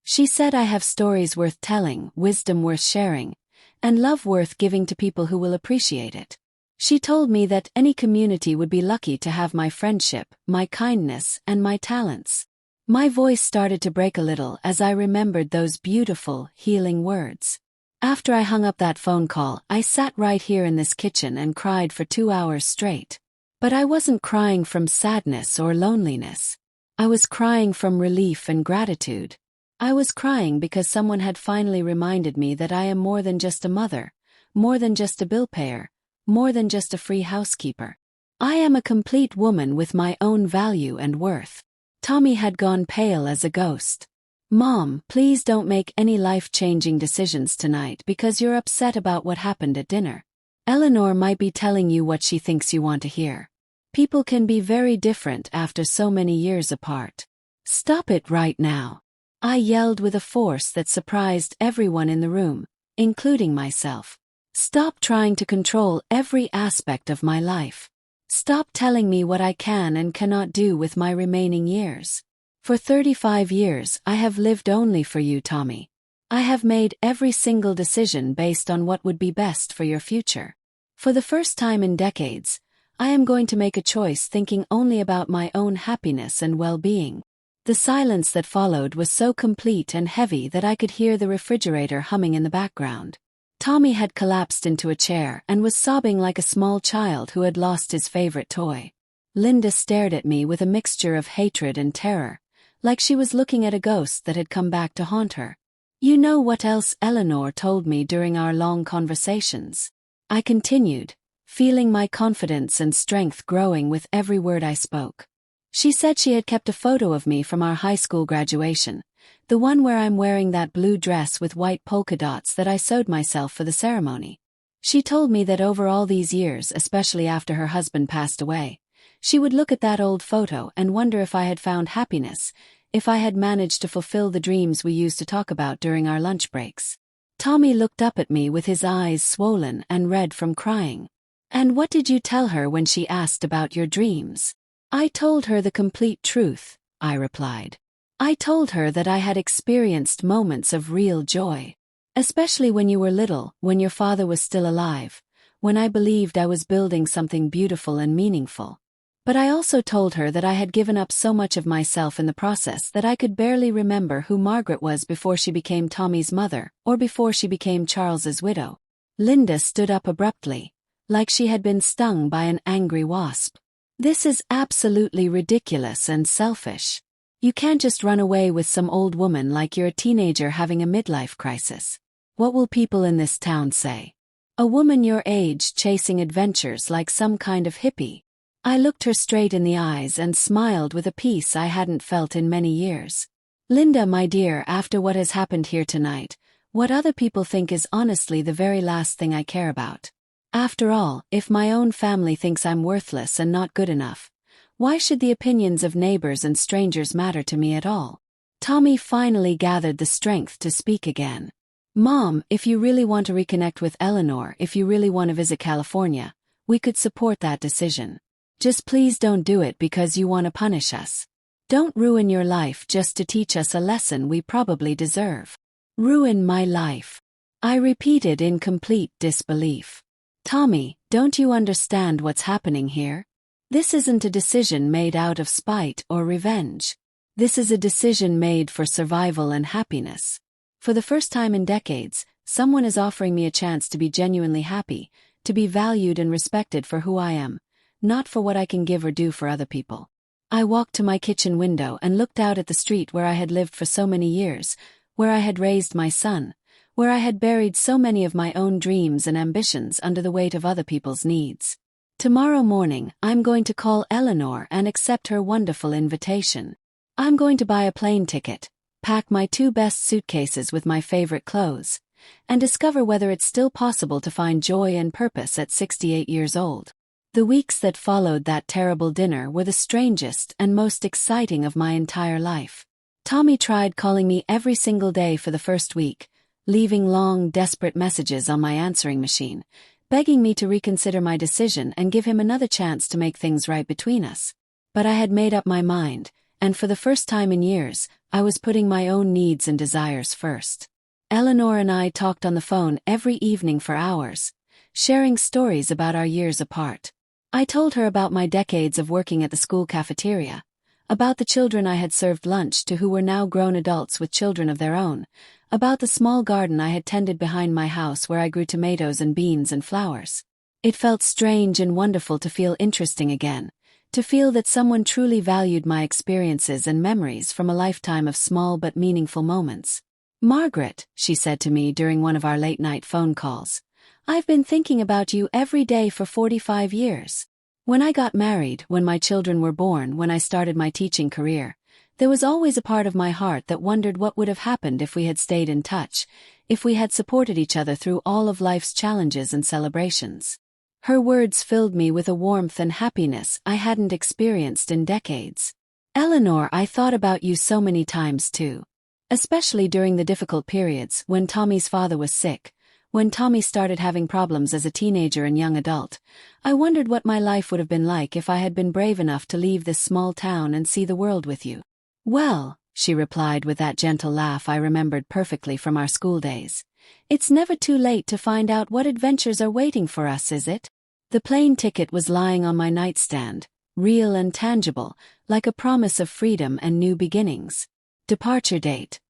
She said I have stories worth telling, wisdom worth sharing, and love worth giving to people who will appreciate it. She told me that any community would be lucky to have my friendship, my kindness, and my talents. My voice started to break a little as I remembered those beautiful, healing words. After I hung up that phone call, I sat right here in this kitchen and cried for 2 hours straight. But I wasn't crying from sadness or loneliness. I was crying from relief and gratitude. I was crying because someone had finally reminded me that I am more than just a mother, more than just a bill payer, more than just a free housekeeper. I am a complete woman with my own value and worth. Tommy had gone pale as a ghost. Mom, please don't make any life-changing decisions tonight because you're upset about what happened at dinner. Eleanor might be telling you what she thinks you want to hear. People can be very different after so many years apart. Stop it right now. I yelled with a force that surprised everyone in the room, including myself. Stop trying to control every aspect of my life. Stop telling me what I can and cannot do with my remaining years. For 35 years, I have lived only for you, Tommy. I have made every single decision based on what would be best for your future. For the first time in decades, I am going to make a choice thinking only about my own happiness and well-being. The silence that followed was so complete and heavy that I could hear the refrigerator humming in the background. Tommy had collapsed into a chair and was sobbing like a small child who had lost his favorite toy. Linda stared at me with a mixture of hatred and terror, like she was looking at a ghost that had come back to haunt her. You know what else Eleanor told me during our long conversations? I continued, feeling my confidence and strength growing with every word I spoke. She said she had kept a photo of me from our high school graduation, the one where I'm wearing that blue dress with white polka dots that I sewed myself for the ceremony. She told me that over all these years, especially after her husband passed away, she would look at that old photo and wonder if I had found happiness, if I had managed to fulfill the dreams we used to talk about during our lunch breaks. Tommy looked up at me with his eyes swollen and red from crying. "And what did you tell her when she asked about your dreams?" "I told her the complete truth," I replied. "I told her that I had experienced moments of real joy. Especially when you were little, when your father was still alive, when I believed I was building something beautiful and meaningful. But I also told her that I had given up so much of myself in the process that I could barely remember who Margaret was before she became Tommy's mother, or before she became Charles's widow." Linda stood up abruptly, like she had been stung by an angry wasp. "This is absolutely ridiculous and selfish. You can't just run away with some old woman like you're a teenager having a midlife crisis. What will people in this town say? A woman your age chasing adventures like some kind of hippie." I looked her straight in the eyes and smiled with a peace I hadn't felt in many years. "Linda, my dear, after what has happened here tonight, what other people think is honestly the very last thing I care about. After all, if my own family thinks I'm worthless and not good enough, why should the opinions of neighbors and strangers matter to me at all?" Tommy finally gathered the strength to speak again. "Mom, if you really want to reconnect with Eleanor, if you really want to visit California, we could support that decision. Just please don't do it because you want to punish us. Don't ruin your life just to teach us a lesson we probably deserve." "Ruin my life?" I repeated in complete disbelief. "Tommy, don't you understand what's happening here? This isn't a decision made out of spite or revenge. This is a decision made for survival and happiness. For the first time in decades, someone is offering me a chance to be genuinely happy, to be valued and respected for who I am, not for what I can give or do for other people." I walked to my kitchen window and looked out at the street where I had lived for so many years, where I had raised my son, where I had buried so many of my own dreams and ambitions under the weight of other people's needs. Tomorrow morning, I'm going to call Eleanor and accept her wonderful invitation. I'm going to buy a plane ticket, pack my 2 best suitcases with my favorite clothes, and discover whether it's still possible to find joy and purpose at 68 years old. The weeks that followed that terrible dinner were the strangest and most exciting of my entire life. Tommy tried calling me every single day for the first week, leaving long, desperate messages on my answering machine, begging me to reconsider my decision and give him another chance to make things right between us. But I had made up my mind, and for the first time in years, I was putting my own needs and desires first. Eleanor and I talked on the phone every evening for hours, sharing stories about our years apart. I told her about my decades of working at the school cafeteria, about the children I had served lunch to who were now grown adults with children of their own, about the small garden I had tended behind my house where I grew tomatoes and beans and flowers. It felt strange and wonderful to feel interesting again, to feel that someone truly valued my experiences and memories from a lifetime of small but meaningful moments. "Margaret," she said to me during one of our late-night phone calls, "I've been thinking about you every day for 45 years. When I got married, when my children were born, when I started my teaching career, there was always a part of my heart that wondered what would have happened if we had stayed in touch, if we had supported each other through all of life's challenges and celebrations." Her words filled me with a warmth and happiness I hadn't experienced in decades. "Eleanor, I thought about you so many times too. Especially during the difficult periods when Tommy's father was sick, when Tommy started having problems as a teenager and young adult. I wondered what my life would have been like if I had been brave enough to leave this small town and see the world with you." "Well," she replied with that gentle laugh I remembered perfectly from our school days, "it's never too late to find out what adventures are waiting for us, is it?" The plane ticket was lying on my nightstand, real and tangible, like a promise of freedom and new beginnings. Departure date: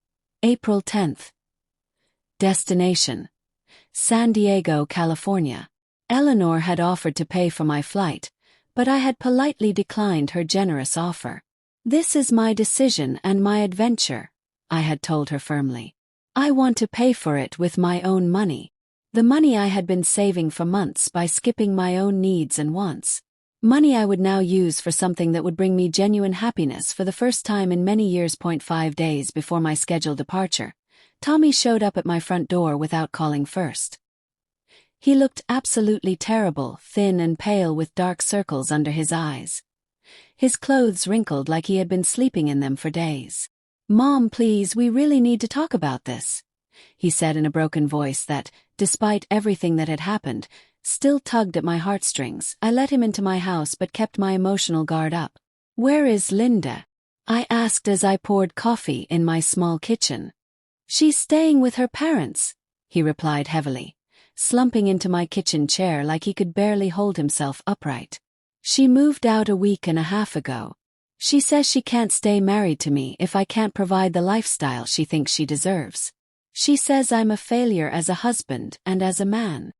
April 10th. Destination: San Diego, California. Eleanor had offered to pay for my flight, but I had politely declined her generous offer. "This is my decision and my adventure," I had told her firmly. "I want to pay for it with my own money. The money I had been saving for months by skipping my own needs and wants." Money I would now use for something that would bring me genuine happiness for the first time in many years. 5 days before my scheduled departure, Tommy showed up at my front door without calling first. He looked absolutely terrible, thin and pale with dark circles under his eyes. His clothes wrinkled like he had been sleeping in them for days. "Mom, please, we really need to talk about this," he said in a broken voice that, despite everything that had happened, still tugged at my heartstrings. I let him into my house but kept my emotional guard up. "Where is Linda?" I asked as I poured coffee in my small kitchen. "She's staying with her parents," he replied heavily, slumping into my kitchen chair like he could barely hold himself upright. "She moved out a week and a half ago. She says she can't stay married to me if I can't provide the lifestyle she thinks she deserves. She says I'm a failure as a husband and as a man."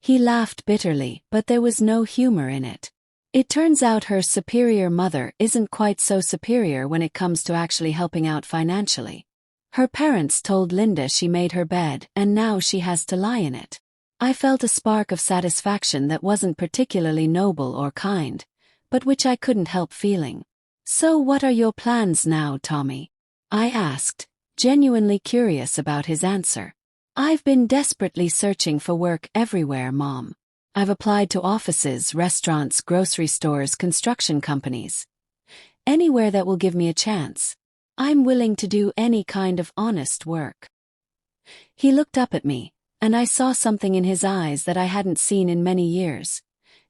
He laughed bitterly, but there was no humor in it. "It turns out her superior mother isn't quite so superior when it comes to actually helping out financially. Her parents told Linda she made her bed and now she has to lie in it." I felt a spark of satisfaction that wasn't particularly noble or kind, but which I couldn't help feeling. "So what are your plans now, Tommy?" I asked, genuinely curious about his answer. "I've been desperately searching for work everywhere, Mom. I've applied to offices, restaurants, grocery stores, construction companies. Anywhere that will give me a chance. I'm willing to do any kind of honest work." He looked up at me, and I saw something in his eyes that I hadn't seen in many years: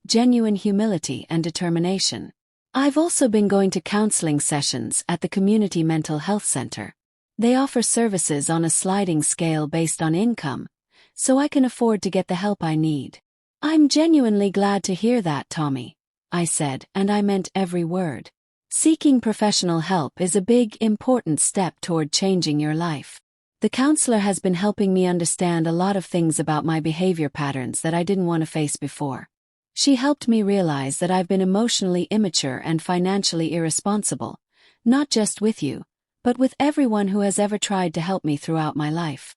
genuine humility and determination. "I've also been going to counseling sessions at the Community Mental Health Center. They offer services on a sliding scale based on income, so I can afford to get the help I need." "I'm genuinely glad to hear that, Tommy," I said, and I meant every word. Seeking professional help is a big, important step toward changing your life. The counselor has been helping me understand a lot of things about my behavior patterns that I didn't want to face before. She helped me realize that I've been emotionally immature and financially irresponsible, not just with you, but with everyone who has ever tried to help me throughout my life.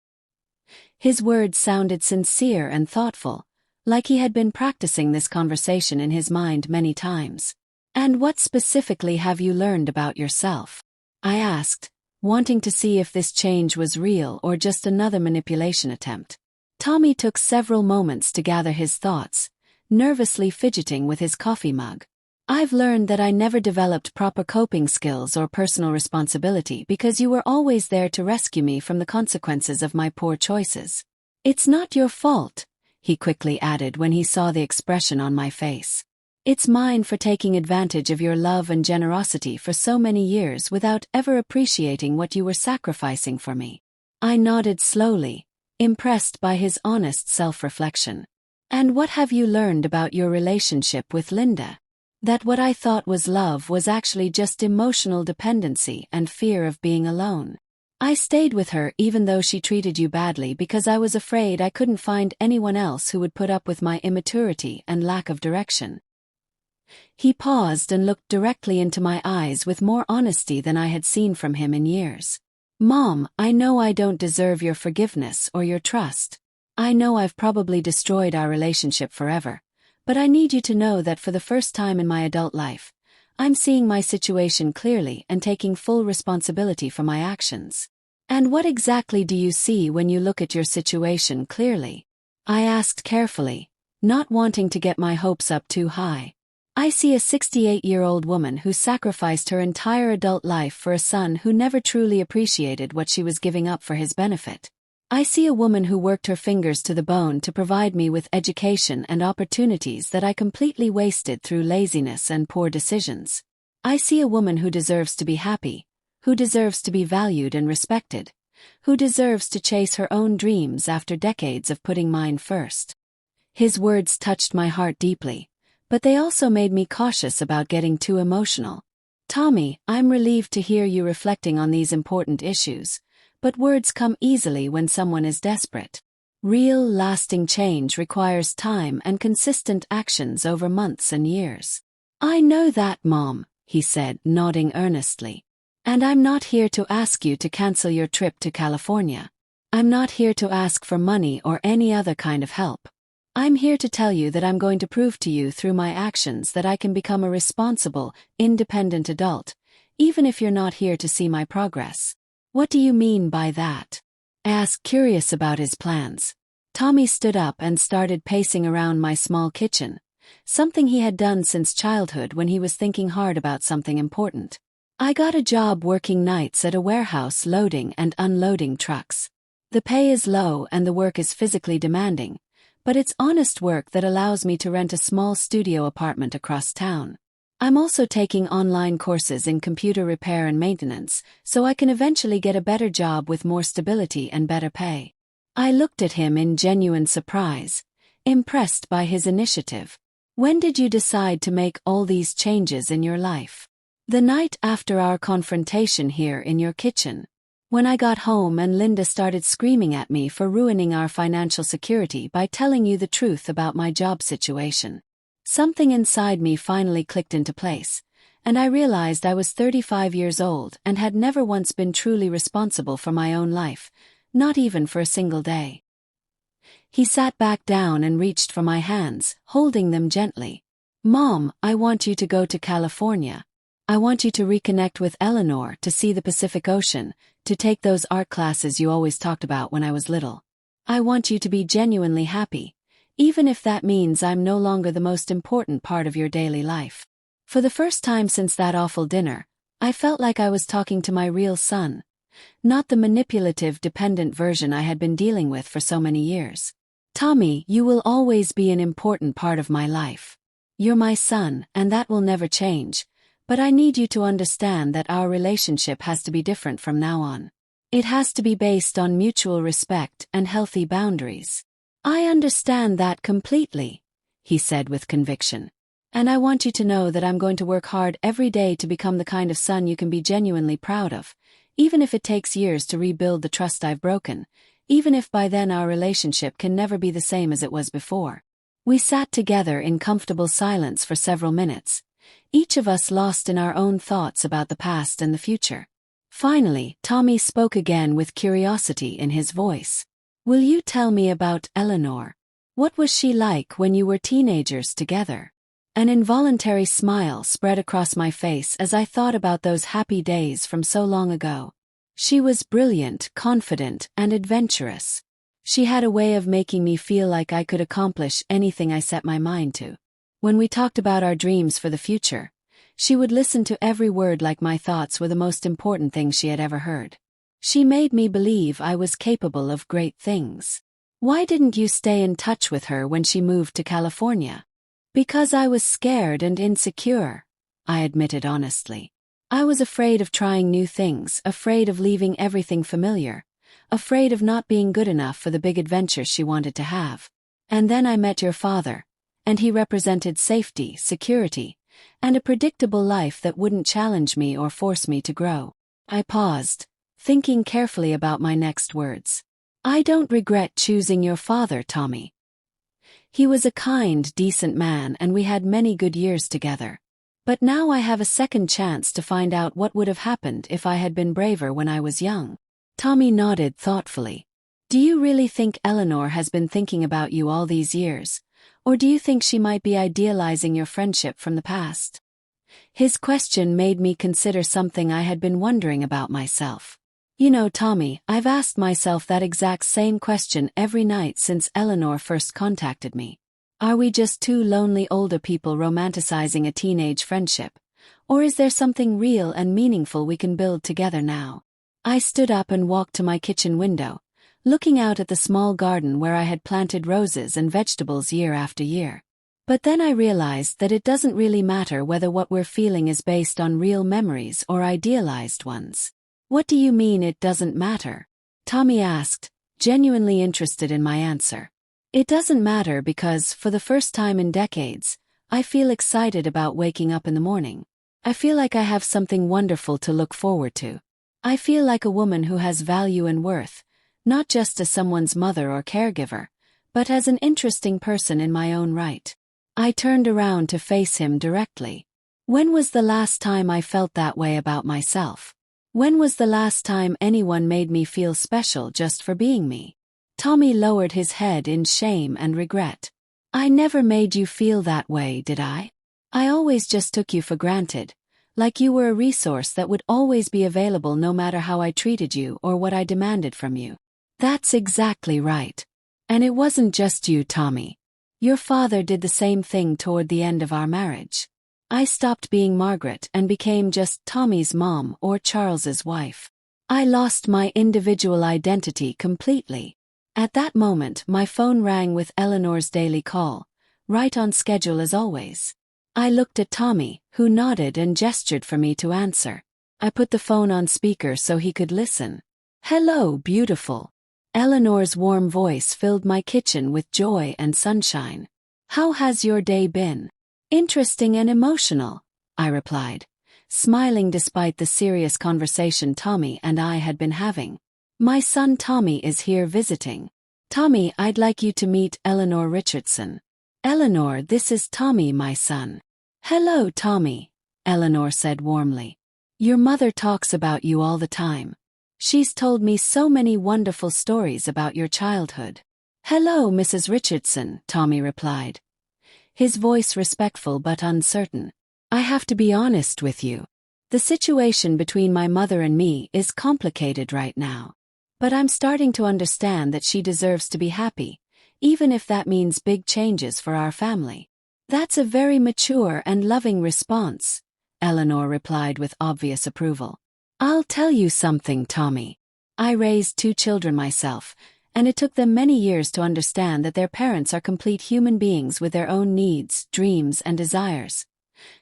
His words sounded sincere and thoughtful, like he had been practicing this conversation in his mind many times. "And what specifically have you learned about yourself?" I asked, wanting to see if this change was real or just another manipulation attempt. Tommy took several moments to gather his thoughts, nervously fidgeting with his coffee mug. "I've learned that I never developed proper coping skills or personal responsibility because you were always there to rescue me from the consequences of my poor choices. It's not your fault," he quickly added when he saw the expression on my face. "It's mine for taking advantage of your love and generosity for so many years without ever appreciating what you were sacrificing for me." I nodded slowly, impressed by his honest self-reflection. "And what have you learned about your relationship with Linda? That what I thought was love was actually just emotional dependency and fear of being alone. I stayed with her even though she treated you badly because I was afraid I couldn't find anyone else who would put up with my immaturity and lack of direction." He paused and looked directly into my eyes with more honesty than I had seen from him in years. "Mom, I know I don't deserve your forgiveness or your trust. I know I've probably destroyed our relationship forever, but I need you to know that for the first time in my adult life, I'm seeing my situation clearly and taking full responsibility for my actions." "And what exactly do you see when you look at your situation clearly?" I asked carefully, not wanting to get my hopes up too high. "I see a 68-year-old woman who sacrificed her entire adult life for a son who never truly appreciated what she was giving up for his benefit. I see a woman who worked her fingers to the bone to provide me with education and opportunities that I completely wasted through laziness and poor decisions. I see a woman who deserves to be happy, who deserves to be valued and respected, who deserves to chase her own dreams after decades of putting mine first." His words touched my heart deeply, but they also made me cautious about getting too emotional. "Tommy, I'm relieved to hear you reflecting on these important issues, but words come easily when someone is desperate. Real, lasting change requires time and consistent actions over months and years." "I know that, Mom," he said, nodding earnestly. "And I'm not here to ask you to cancel your trip to California. I'm not here to ask for money or any other kind of help. I'm here to tell you that I'm going to prove to you through my actions that I can become a responsible, independent adult, even if you're not here to see my progress. What do you mean by that? I asked, curious about his plans. Tommy stood up and started pacing around my small kitchen, something he had done since childhood when he was thinking hard about something important. I got a job working nights at a warehouse loading and unloading trucks. The pay is low and the work is physically demanding, but it's honest work that allows me to rent a small studio apartment across town. I'm also taking online courses in computer repair and maintenance, so I can eventually get a better job with more stability and better pay. I looked at him in genuine surprise, impressed by his initiative. When did you decide to make all these changes in your life? The night after our confrontation here in your kitchen. When I got home and Linda started screaming at me for ruining our financial security by telling you the truth about my job situation. Something inside me finally clicked into place, and I realized I was 35 years old and had never once been truly responsible for my own life, not even for a single day. He sat back down and reached for my hands, holding them gently. Mom, I want you to go to California. I want you to reconnect with Eleanor, to see the Pacific Ocean, to take those art classes you always talked about when I was little. I want you to be genuinely happy, even if that means I'm no longer the most important part of your daily life. For the first time since that awful dinner, I felt like I was talking to my real son, not the manipulative, dependent version I had been dealing with for so many years. Tommy, you will always be an important part of my life. You're my son, and that will never change. But I need you to understand that our relationship has to be different from now on. It has to be based on mutual respect and healthy boundaries. I understand that completely, he said with conviction. And I want you to know that I'm going to work hard every day to become the kind of son you can be genuinely proud of, even if it takes years to rebuild the trust I've broken, even if by then our relationship can never be the same as it was before. We sat together in comfortable silence for several minutes, each of us lost in our own thoughts about the past and the future. Finally, Tommy spoke again with curiosity in his voice. Will you tell me about Eleanor? What was she like when you were teenagers together? An involuntary smile spread across my face as I thought about those happy days from so long ago. She was brilliant, confident, and adventurous. She had a way of making me feel like I could accomplish anything I set my mind to. When we talked about our dreams for the future, she would listen to every word like my thoughts were the most important thing she had ever heard. She made me believe I was capable of great things. Why didn't you stay in touch with her when she moved to California? Because I was scared and insecure, I admitted honestly. I was afraid of trying new things, afraid of leaving everything familiar, afraid of not being good enough for the big adventures she wanted to have. And then I met your father, and he represented safety, security, and a predictable life that wouldn't challenge me or force me to grow. I paused, thinking carefully about my next words. I don't regret choosing your father, Tommy. He was a kind, decent man and we had many good years together. But now I have a second chance to find out what would have happened if I had been braver when I was young. Tommy nodded thoughtfully. Do you really think Eleanor has been thinking about you all these years? Or do you think she might be idealizing your friendship from the past? His question made me consider something I had been wondering about myself. You know, Tommy, I've asked myself that exact same question every night since Eleanor first contacted me. Are we just two lonely older people romanticizing a teenage friendship? Or is there something real and meaningful we can build together now? I stood up and walked to my kitchen window, looking out at the small garden where I had planted roses and vegetables year after year. But then I realized that it doesn't really matter whether what we're feeling is based on real memories or idealized ones. What do you mean it doesn't matter? Tommy asked, genuinely interested in my answer. It doesn't matter because, for the first time in decades, I feel excited about waking up in the morning. I feel like I have something wonderful to look forward to. I feel like a woman who has value and worth, not just as someone's mother or caregiver, but as an interesting person in my own right. I turned around to face him directly. When was the last time I felt that way about myself? When was the last time anyone made me feel special just for being me? Tommy lowered his head in shame and regret. I never made you feel that way, did I? I always just took you for granted, like you were a resource that would always be available no matter how I treated you or what I demanded from you. That's exactly right. And it wasn't just you, Tommy. Your father did the same thing toward the end of our marriage. I stopped being Margaret and became just Tommy's mom or Charles's wife. I lost my individual identity completely. At that moment, my phone rang with Eleanor's daily call, right on schedule as always. I looked at Tommy, who nodded and gestured for me to answer. I put the phone on speaker so he could listen. "Hello, beautiful." Eleanor's warm voice filled my kitchen with joy and sunshine. "How has your day been?" "Interesting and emotional," I replied, smiling despite the serious conversation Tommy and I had been having. "My son Tommy is here visiting. Tommy, I'd like you to meet Eleanor Richardson." "Eleanor, this is Tommy, my son." "Hello, Tommy," Eleanor said warmly. "Your mother talks about you all the time. She's told me so many wonderful stories about your childhood." "Hello, Mrs. Richardson," Tommy replied, his voice respectful but uncertain. "I have to be honest with you. The situation between my mother and me is complicated right now. But I'm starting to understand that she deserves to be happy, even if that means big changes for our family." "That's a very mature and loving response," Eleanor replied with obvious approval. "I'll tell you something, Tommy. I raised 2 children myself, and it took them many years to understand that their parents are complete human beings with their own needs, dreams, and desires,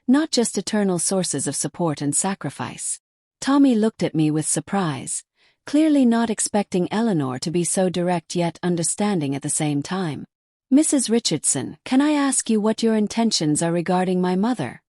not just eternal sources of support and sacrifice." Tommy looked at me with surprise, clearly not expecting Eleanor to be so direct yet understanding at the same time. "Mrs. Richardson, can I ask you what your intentions are regarding my mother?"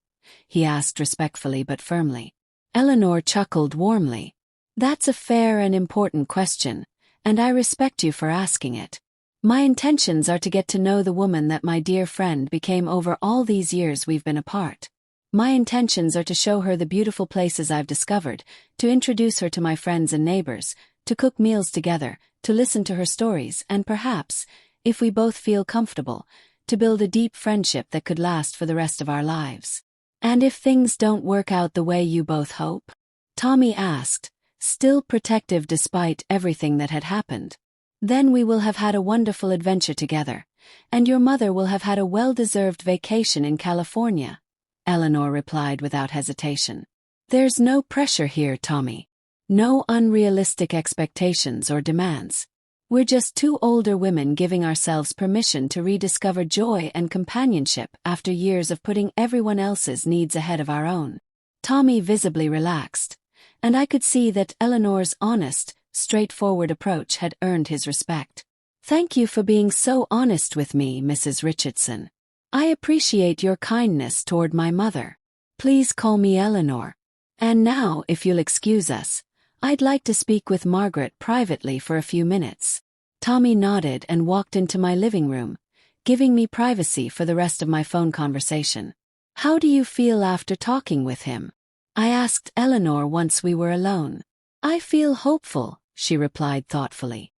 he asked respectfully but firmly. Eleanor chuckled warmly. "That's a fair and important question, and I respect you for asking it. My intentions are to get to know the woman that my dear friend became over all these years we've been apart. My intentions are to show her the beautiful places I've discovered, to introduce her to my friends and neighbors, to cook meals together, to listen to her stories, and perhaps, if we both feel comfortable, to build a deep friendship that could last for the rest of our lives." "And if things don't work out the way you both hope?" Tommy asked, still protective despite everything that had happened. "Then we will have had a wonderful adventure together, and your mother will have had a well-deserved vacation in California," Eleanor replied without hesitation. "There's no pressure here, Tommy. No unrealistic expectations or demands. We're just 2 older women giving ourselves permission to rediscover joy and companionship after years of putting everyone else's needs ahead of our own." Tommy visibly relaxed, and I could see that Eleanor's honest, straightforward approach had earned his respect. "Thank you for being so honest with me, Mrs. Richardson. I appreciate your kindness toward my mother. Please call me Eleanor. And now, if you'll excuse us, I'd like to speak with Margaret privately for a few minutes." Tommy nodded and walked into my living room, giving me privacy for the rest of my phone conversation. "How do you feel after talking with him?" I asked Eleanor once we were alone. "I feel hopeful," she replied thoughtfully.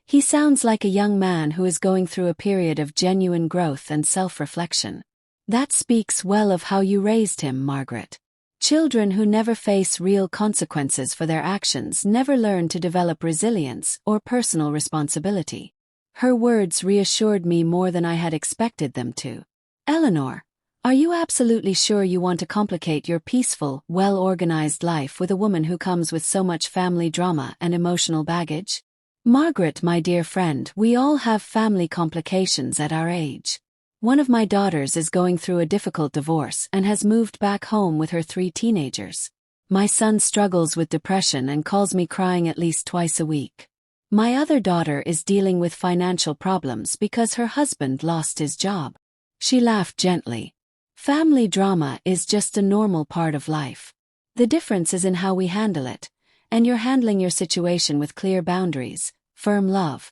"He sounds like a young man who is going through a period of genuine growth and self-reflection. That speaks well of how you raised him, Margaret. Children who never face real consequences for their actions never learn to develop resilience or personal responsibility." Her words reassured me more than I had expected them to. "Eleanor, are you absolutely sure you want to complicate your peaceful, well-organized life with a woman who comes with so much family drama and emotional baggage?" "Margaret, my dear friend, we all have family complications at our age. One of my daughters is going through a difficult divorce and has moved back home with her 3 teenagers. My son struggles with depression and calls me crying at least twice a week. My other daughter is dealing with financial problems because her husband lost his job." She laughed gently. "Family drama is just a normal part of life. The difference is in how we handle it, and you're handling your situation with clear boundaries, firm love,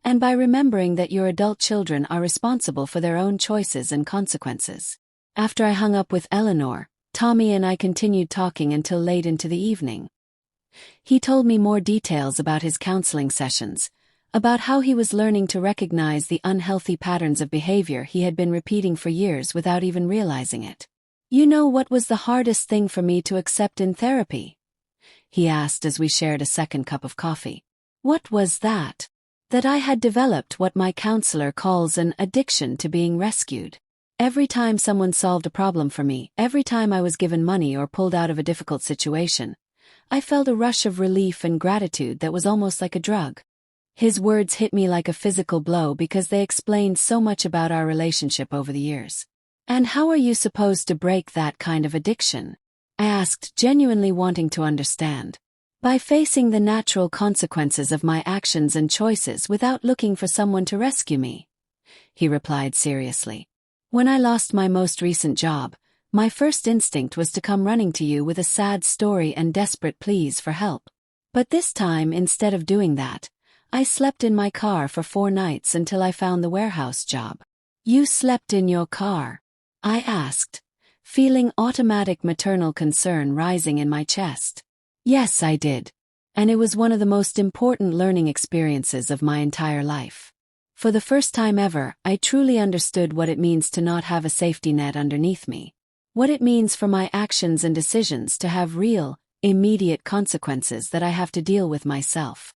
and by remembering that your adult children are responsible for their own choices and consequences." After I hung up with Eleanor, Tommy and I continued talking until late into the evening. He told me more details about his counseling sessions, about how he was learning to recognize the unhealthy patterns of behavior he had been repeating for years without even realizing it. "You know what was the hardest thing for me to accept in therapy?" he asked as we shared a second cup of coffee. "What was that?" "That I had developed what my counselor calls an addiction to being rescued. Every time someone solved a problem for me, every time I was given money or pulled out of a difficult situation, I felt a rush of relief and gratitude that was almost like a drug." His words hit me like a physical blow because they explained so much about our relationship over the years. "And how are you supposed to break that kind of addiction?" I asked, genuinely wanting to understand. "By facing the natural consequences of my actions and choices without looking for someone to rescue me," he replied seriously. "When I lost my most recent job, my first instinct was to come running to you with a sad story and desperate pleas for help. But this time, instead of doing that, I slept in my car for 4 nights until I found the warehouse job." "You slept in your car?" I asked, feeling automatic maternal concern rising in my chest. "Yes, I did. And it was one of the most important learning experiences of my entire life. For the first time ever, I truly understood what it means to not have a safety net underneath me. What it means for my actions and decisions to have real, immediate consequences that I have to deal with myself."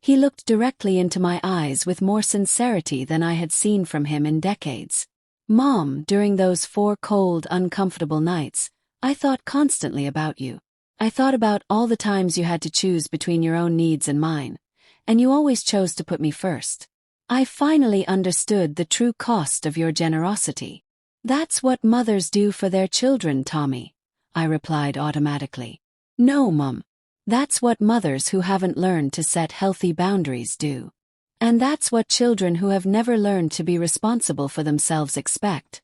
He looked directly into my eyes with more sincerity than I had seen from him in decades. "Mom, during those 4 cold, uncomfortable nights, I thought constantly about you. I thought about all the times you had to choose between your own needs and mine, and you always chose to put me first. I finally understood the true cost of your generosity." "That's what mothers do for their children, Tommy," I replied automatically. "No, Mum. That's what mothers who haven't learned to set healthy boundaries do. And that's what children who have never learned to be responsible for themselves expect."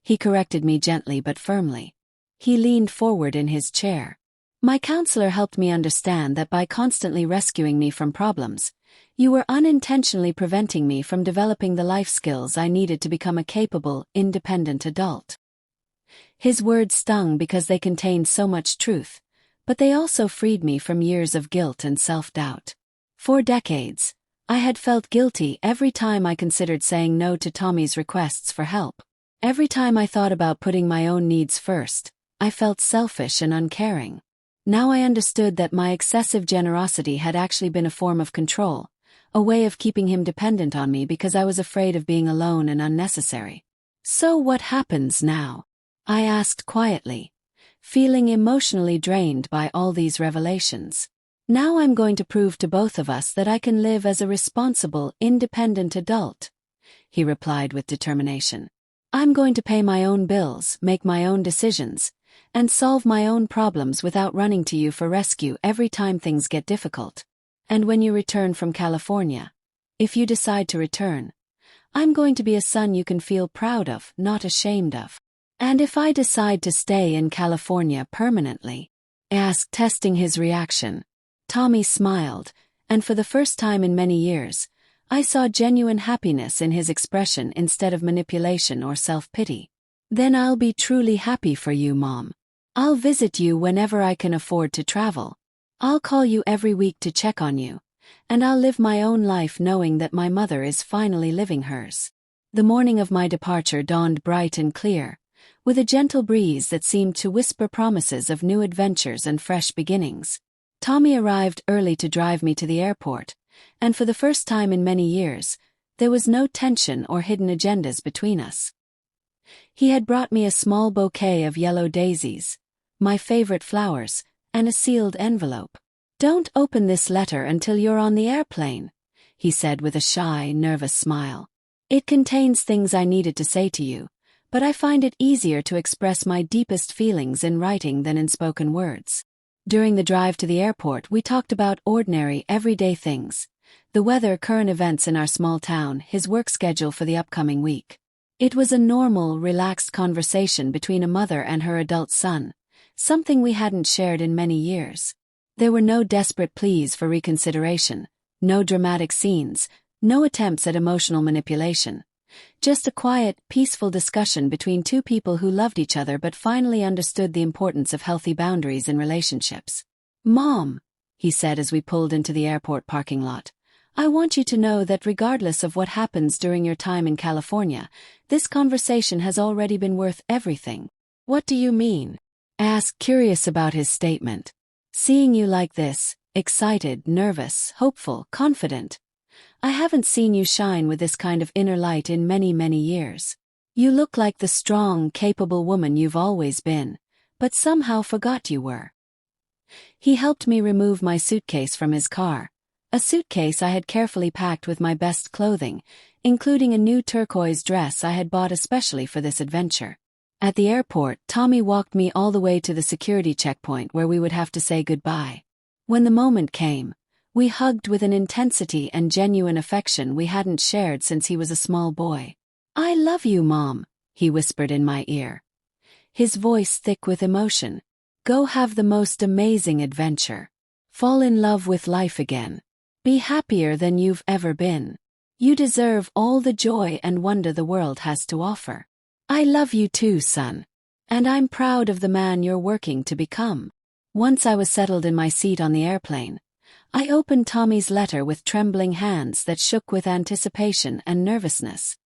He corrected me gently but firmly. He leaned forward in his chair. "My counselor helped me understand that by constantly rescuing me from problems, you were unintentionally preventing me from developing the life skills I needed to become a capable, independent adult." His words stung because they contained so much truth, but they also freed me from years of guilt and self-doubt. For decades, I had felt guilty every time I considered saying no to Tommy's requests for help. Every time I thought about putting my own needs first, I felt selfish and uncaring. Now I understood that my excessive generosity had actually been a form of control, a way of keeping him dependent on me because I was afraid of being alone and unnecessary. "So what happens now?" I asked quietly, feeling emotionally drained by all these revelations. "Now I'm going to prove to both of us that I can live as a responsible, independent adult," he replied with determination. "I'm going to pay my own bills, make my own decisions, and solve my own problems without running to you for rescue every time things get difficult. And when you return from California, if you decide to return, I'm going to be a son you can feel proud of, not ashamed of. And if I decide to stay in California permanently?" I asked, testing his reaction. Tommy smiled, and for the first time in many years, I saw genuine happiness in his expression instead of manipulation or self-pity. "Then I'll be truly happy for you, Mom. I'll visit you whenever I can afford to travel. I'll call you every week to check on you, and I'll live my own life knowing that my mother is finally living hers." The morning of my departure dawned bright and clear, with a gentle breeze that seemed to whisper promises of new adventures and fresh beginnings. Tommy arrived early to drive me to the airport, and for the first time in many years, there was no tension or hidden agendas between us. He had brought me a small bouquet of yellow daisies, my favorite flowers, and a sealed envelope. "Don't open this letter until you're on the airplane," he said with a shy, nervous smile. "It contains things I needed to say to you, but I find it easier to express my deepest feelings in writing than in spoken words." During the drive to the airport, we talked about ordinary, everyday things: the weather, current events in our small town, his work schedule for the upcoming week. It was a normal, relaxed conversation between a mother and her adult son, something we hadn't shared in many years. There were no desperate pleas for reconsideration, no dramatic scenes, no attempts at emotional manipulation. Just a quiet, peaceful discussion between two people who loved each other but finally understood the importance of healthy boundaries in relationships. "Mom," he said as we pulled into the airport parking lot, I want you to know that regardless of what happens during your time in California, this conversation has already been worth everything." "What do you mean?" I asked, curious about his statement. "Seeing you like this, excited, nervous, hopeful, confident. I haven't seen you shine with this kind of inner light in many, many years. You look like the strong, capable woman you've always been, but somehow forgot you were." He helped me remove my suitcase from his car, a suitcase I had carefully packed with my best clothing, including a new turquoise dress I had bought especially for this adventure. At the airport, Tommy walked me all the way to the security checkpoint where we would have to say goodbye. When the moment came, we hugged with an intensity and genuine affection we hadn't shared since he was a small boy. "I love you, Mom," he whispered in my ear, his voice thick with emotion. "Go have the most amazing adventure. Fall in love with life again. Be happier than you've ever been. You deserve all the joy and wonder the world has to offer. I love you too, son. And I'm proud of the man you're working to become." Once I was settled in my seat on the airplane, I opened Tommy's letter with trembling hands that shook with anticipation and nervousness.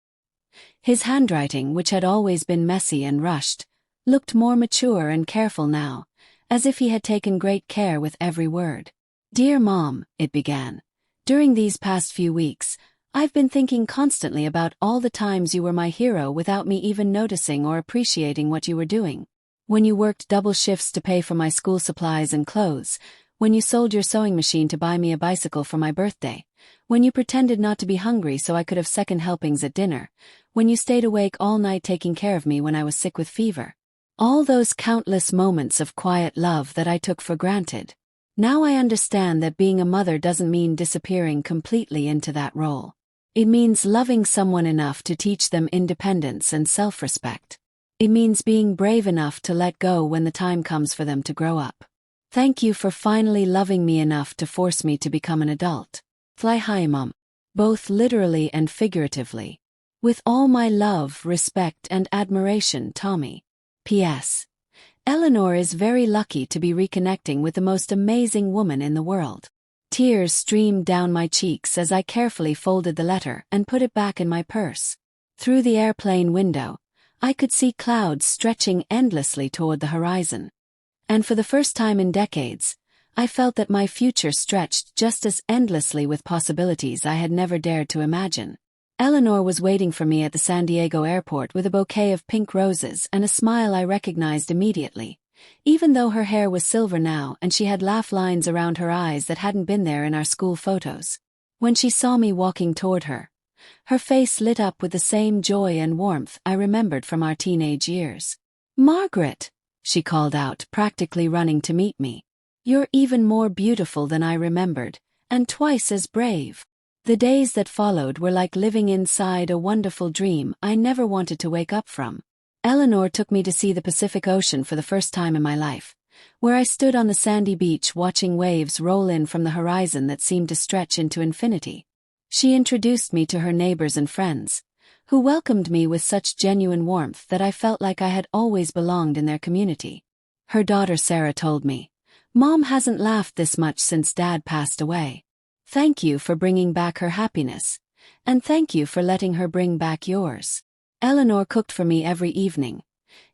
His handwriting, which had always been messy and rushed, looked more mature and careful now, as if he had taken great care with every word. "Dear Mom," it began, "during these past few weeks, I've been thinking constantly about all the times you were my hero without me even noticing or appreciating what you were doing. When you worked double shifts to pay for my school supplies and clothes, when you sold your sewing machine to buy me a bicycle for my birthday, when you pretended not to be hungry so I could have second helpings at dinner, when you stayed awake all night taking care of me when I was sick with fever. All those countless moments of quiet love that I took for granted. Now I understand that being a mother doesn't mean disappearing completely into that role. It means loving someone enough to teach them independence and self-respect. It means being brave enough to let go when the time comes for them to grow up. Thank you for finally loving me enough to force me to become an adult. Fly high, Mom. Both literally and figuratively. With all my love, respect, and admiration, Tommy. P.S. Eleanor is very lucky to be reconnecting with the most amazing woman in the world. Tears streamed down my cheeks as I carefully folded the letter and put it back in my purse. Through the airplane window, I could see clouds stretching endlessly toward the horizon. And for the first time in decades, I felt that my future stretched just as endlessly with possibilities I had never dared to imagine. Eleanor was waiting for me at the San Diego airport with a bouquet of pink roses and a smile I recognized immediately, even though her hair was silver now and she had laugh lines around her eyes that hadn't been there in our school photos. When she saw me walking toward her, her face lit up with the same joy and warmth I remembered from our teenage years. "Margaret," she called out, practically running to meet me. "You're even more beautiful than I remembered, and twice as brave." The days that followed were like living inside a wonderful dream I never wanted to wake up from. Eleanor took me to see the Pacific Ocean for the first time in my life, where I stood on the sandy beach watching waves roll in from the horizon that seemed to stretch into infinity. She introduced me to her neighbors and friends, who welcomed me with such genuine warmth that I felt like I had always belonged in their community. Her daughter Sarah told me, "Mom hasn't laughed this much since Dad passed away. Thank you for bringing back her happiness, and thank you for letting her bring back yours." Eleanor cooked for me every evening,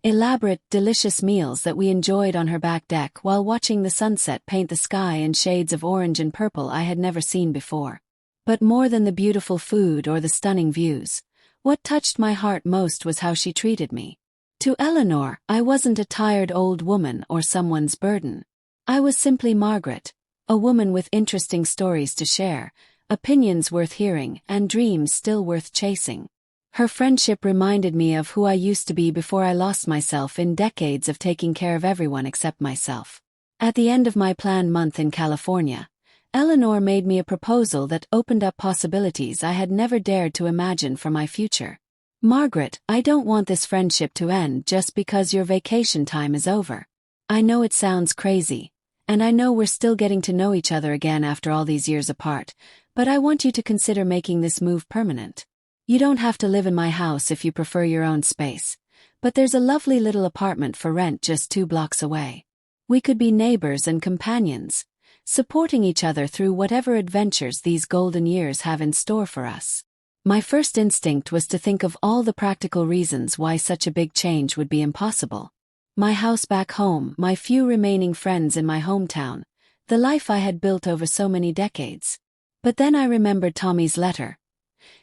elaborate, delicious meals that we enjoyed on her back deck while watching the sunset paint the sky in shades of orange and purple I had never seen before. But more than the beautiful food or the stunning views, what touched my heart most was how she treated me. To Eleanor, I wasn't a tired old woman or someone's burden. I was simply Margaret, a woman with interesting stories to share, opinions worth hearing, and dreams still worth chasing. Her friendship reminded me of who I used to be before I lost myself in decades of taking care of everyone except myself. At the end of my planned month in California, Eleanor made me a proposal that opened up possibilities I had never dared to imagine for my future. "Margaret, I don't want this friendship to end just because your vacation time is over. I know it sounds crazy, and I know we're still getting to know each other again after all these years apart, but I want you to consider making this move permanent. You don't have to live in my house if you prefer your own space, but there's a lovely little apartment for rent just 2 blocks away. We could be neighbors and companions, supporting each other through whatever adventures these golden years have in store for us. My first instinct was to think of all the practical reasons why such a big change would be impossible. My house back home, my few remaining friends in my hometown, the life I had built over so many decades. But then I remembered Tommy's letter.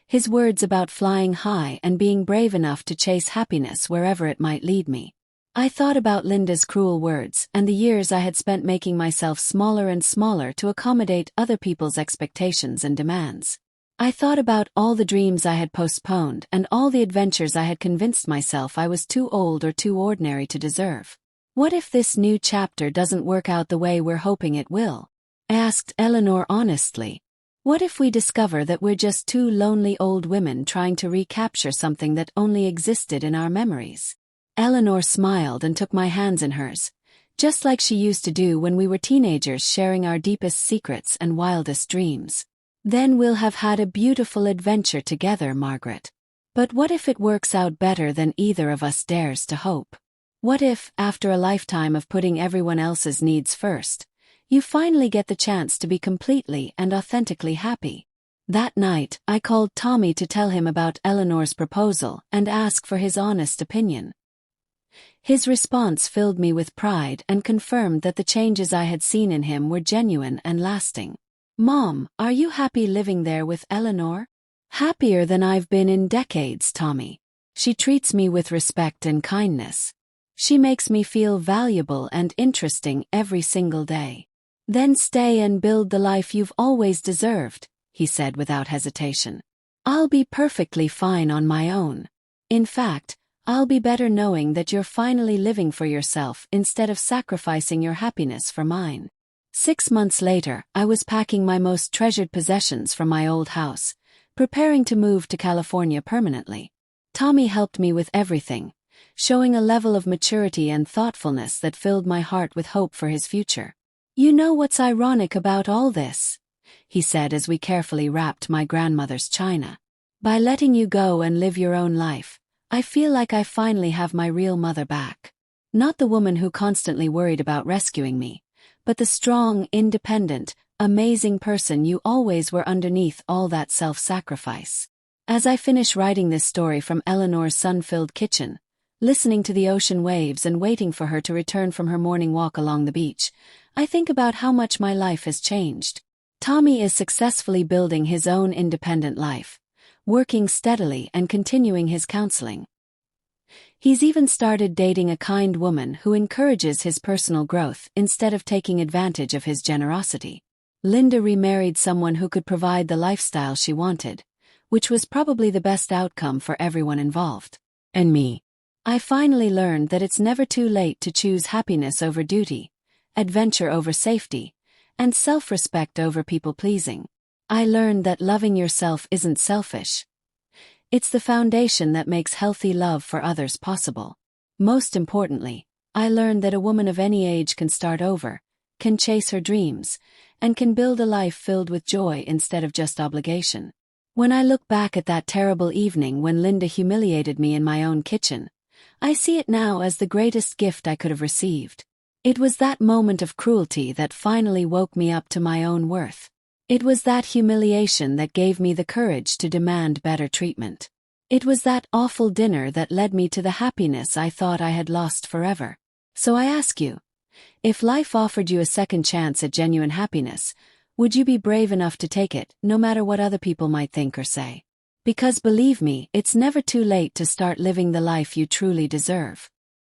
His words about flying high and being brave enough to chase happiness wherever it might lead me. I thought about Linda's cruel words and the years I had spent making myself smaller and smaller to accommodate other people's expectations and demands. I thought about all the dreams I had postponed and all the adventures I had convinced myself I was too old or too ordinary to deserve. What if this new chapter doesn't work out the way we're hoping it will? I asked Eleanor honestly. What if we discover that we're just two lonely old women trying to recapture something that only existed in our memories? Eleanor smiled and took my hands in hers, just like she used to do when we were teenagers sharing our deepest secrets and wildest dreams. Then we'll have had a beautiful adventure together, Margaret. But what if it works out better than either of us dares to hope? What if, after a lifetime of putting everyone else's needs first, you finally get the chance to be completely and authentically happy? That night, I called Tommy to tell him about Eleanor's proposal and ask for his honest opinion. His response filled me with pride and confirmed that the changes I had seen in him were genuine and lasting. "Mom, are you happy living there with Eleanor?" "Happier than I've been in decades, Tommy. She treats me with respect and kindness. She makes me feel valuable and interesting every single day." "Then stay and build the life you've always deserved," he said without hesitation. "I'll be perfectly fine on my own. In fact, I'll be better knowing that you're finally living for yourself instead of sacrificing your happiness for mine." 6 months later, I was packing my most treasured possessions from my old house, preparing to move to California permanently. Tommy helped me with everything, showing a level of maturity and thoughtfulness that filled my heart with hope for his future. "You know what's ironic about all this?" he said as we carefully wrapped my grandmother's china. "By letting you go and live your own life, I feel like I finally have my real mother back. Not the woman who constantly worried about rescuing me, but the strong, independent, amazing person you always were underneath all that self-sacrifice." As I finish writing this story from Eleanor's sun-filled kitchen, listening to the ocean waves and waiting for her to return from her morning walk along the beach, I think about how much my life has changed. Tommy is successfully building his own independent life, working steadily and continuing his counseling. He's even started dating a kind woman who encourages his personal growth instead of taking advantage of his generosity. Linda remarried someone who could provide the lifestyle she wanted, which was probably the best outcome for everyone involved. And me. I finally learned that it's never too late to choose happiness over duty, adventure over safety, and self-respect over people-pleasing. I learned that loving yourself isn't selfish. It's the foundation that makes healthy love for others possible. Most importantly, I learned that a woman of any age can start over, can chase her dreams, and can build a life filled with joy instead of just obligation. When I look back at that terrible evening when Linda humiliated me in my own kitchen, I see it now as the greatest gift I could have received. It was that moment of cruelty that finally woke me up to my own worth. It was that humiliation that gave me the courage to demand better treatment. It was that awful dinner that led me to the happiness I thought I had lost forever. So I ask you, if life offered you a second chance at genuine happiness, would you be brave enough to take it, no matter what other people might think or say? Because believe me, it's never too late to start living the life you truly deserve.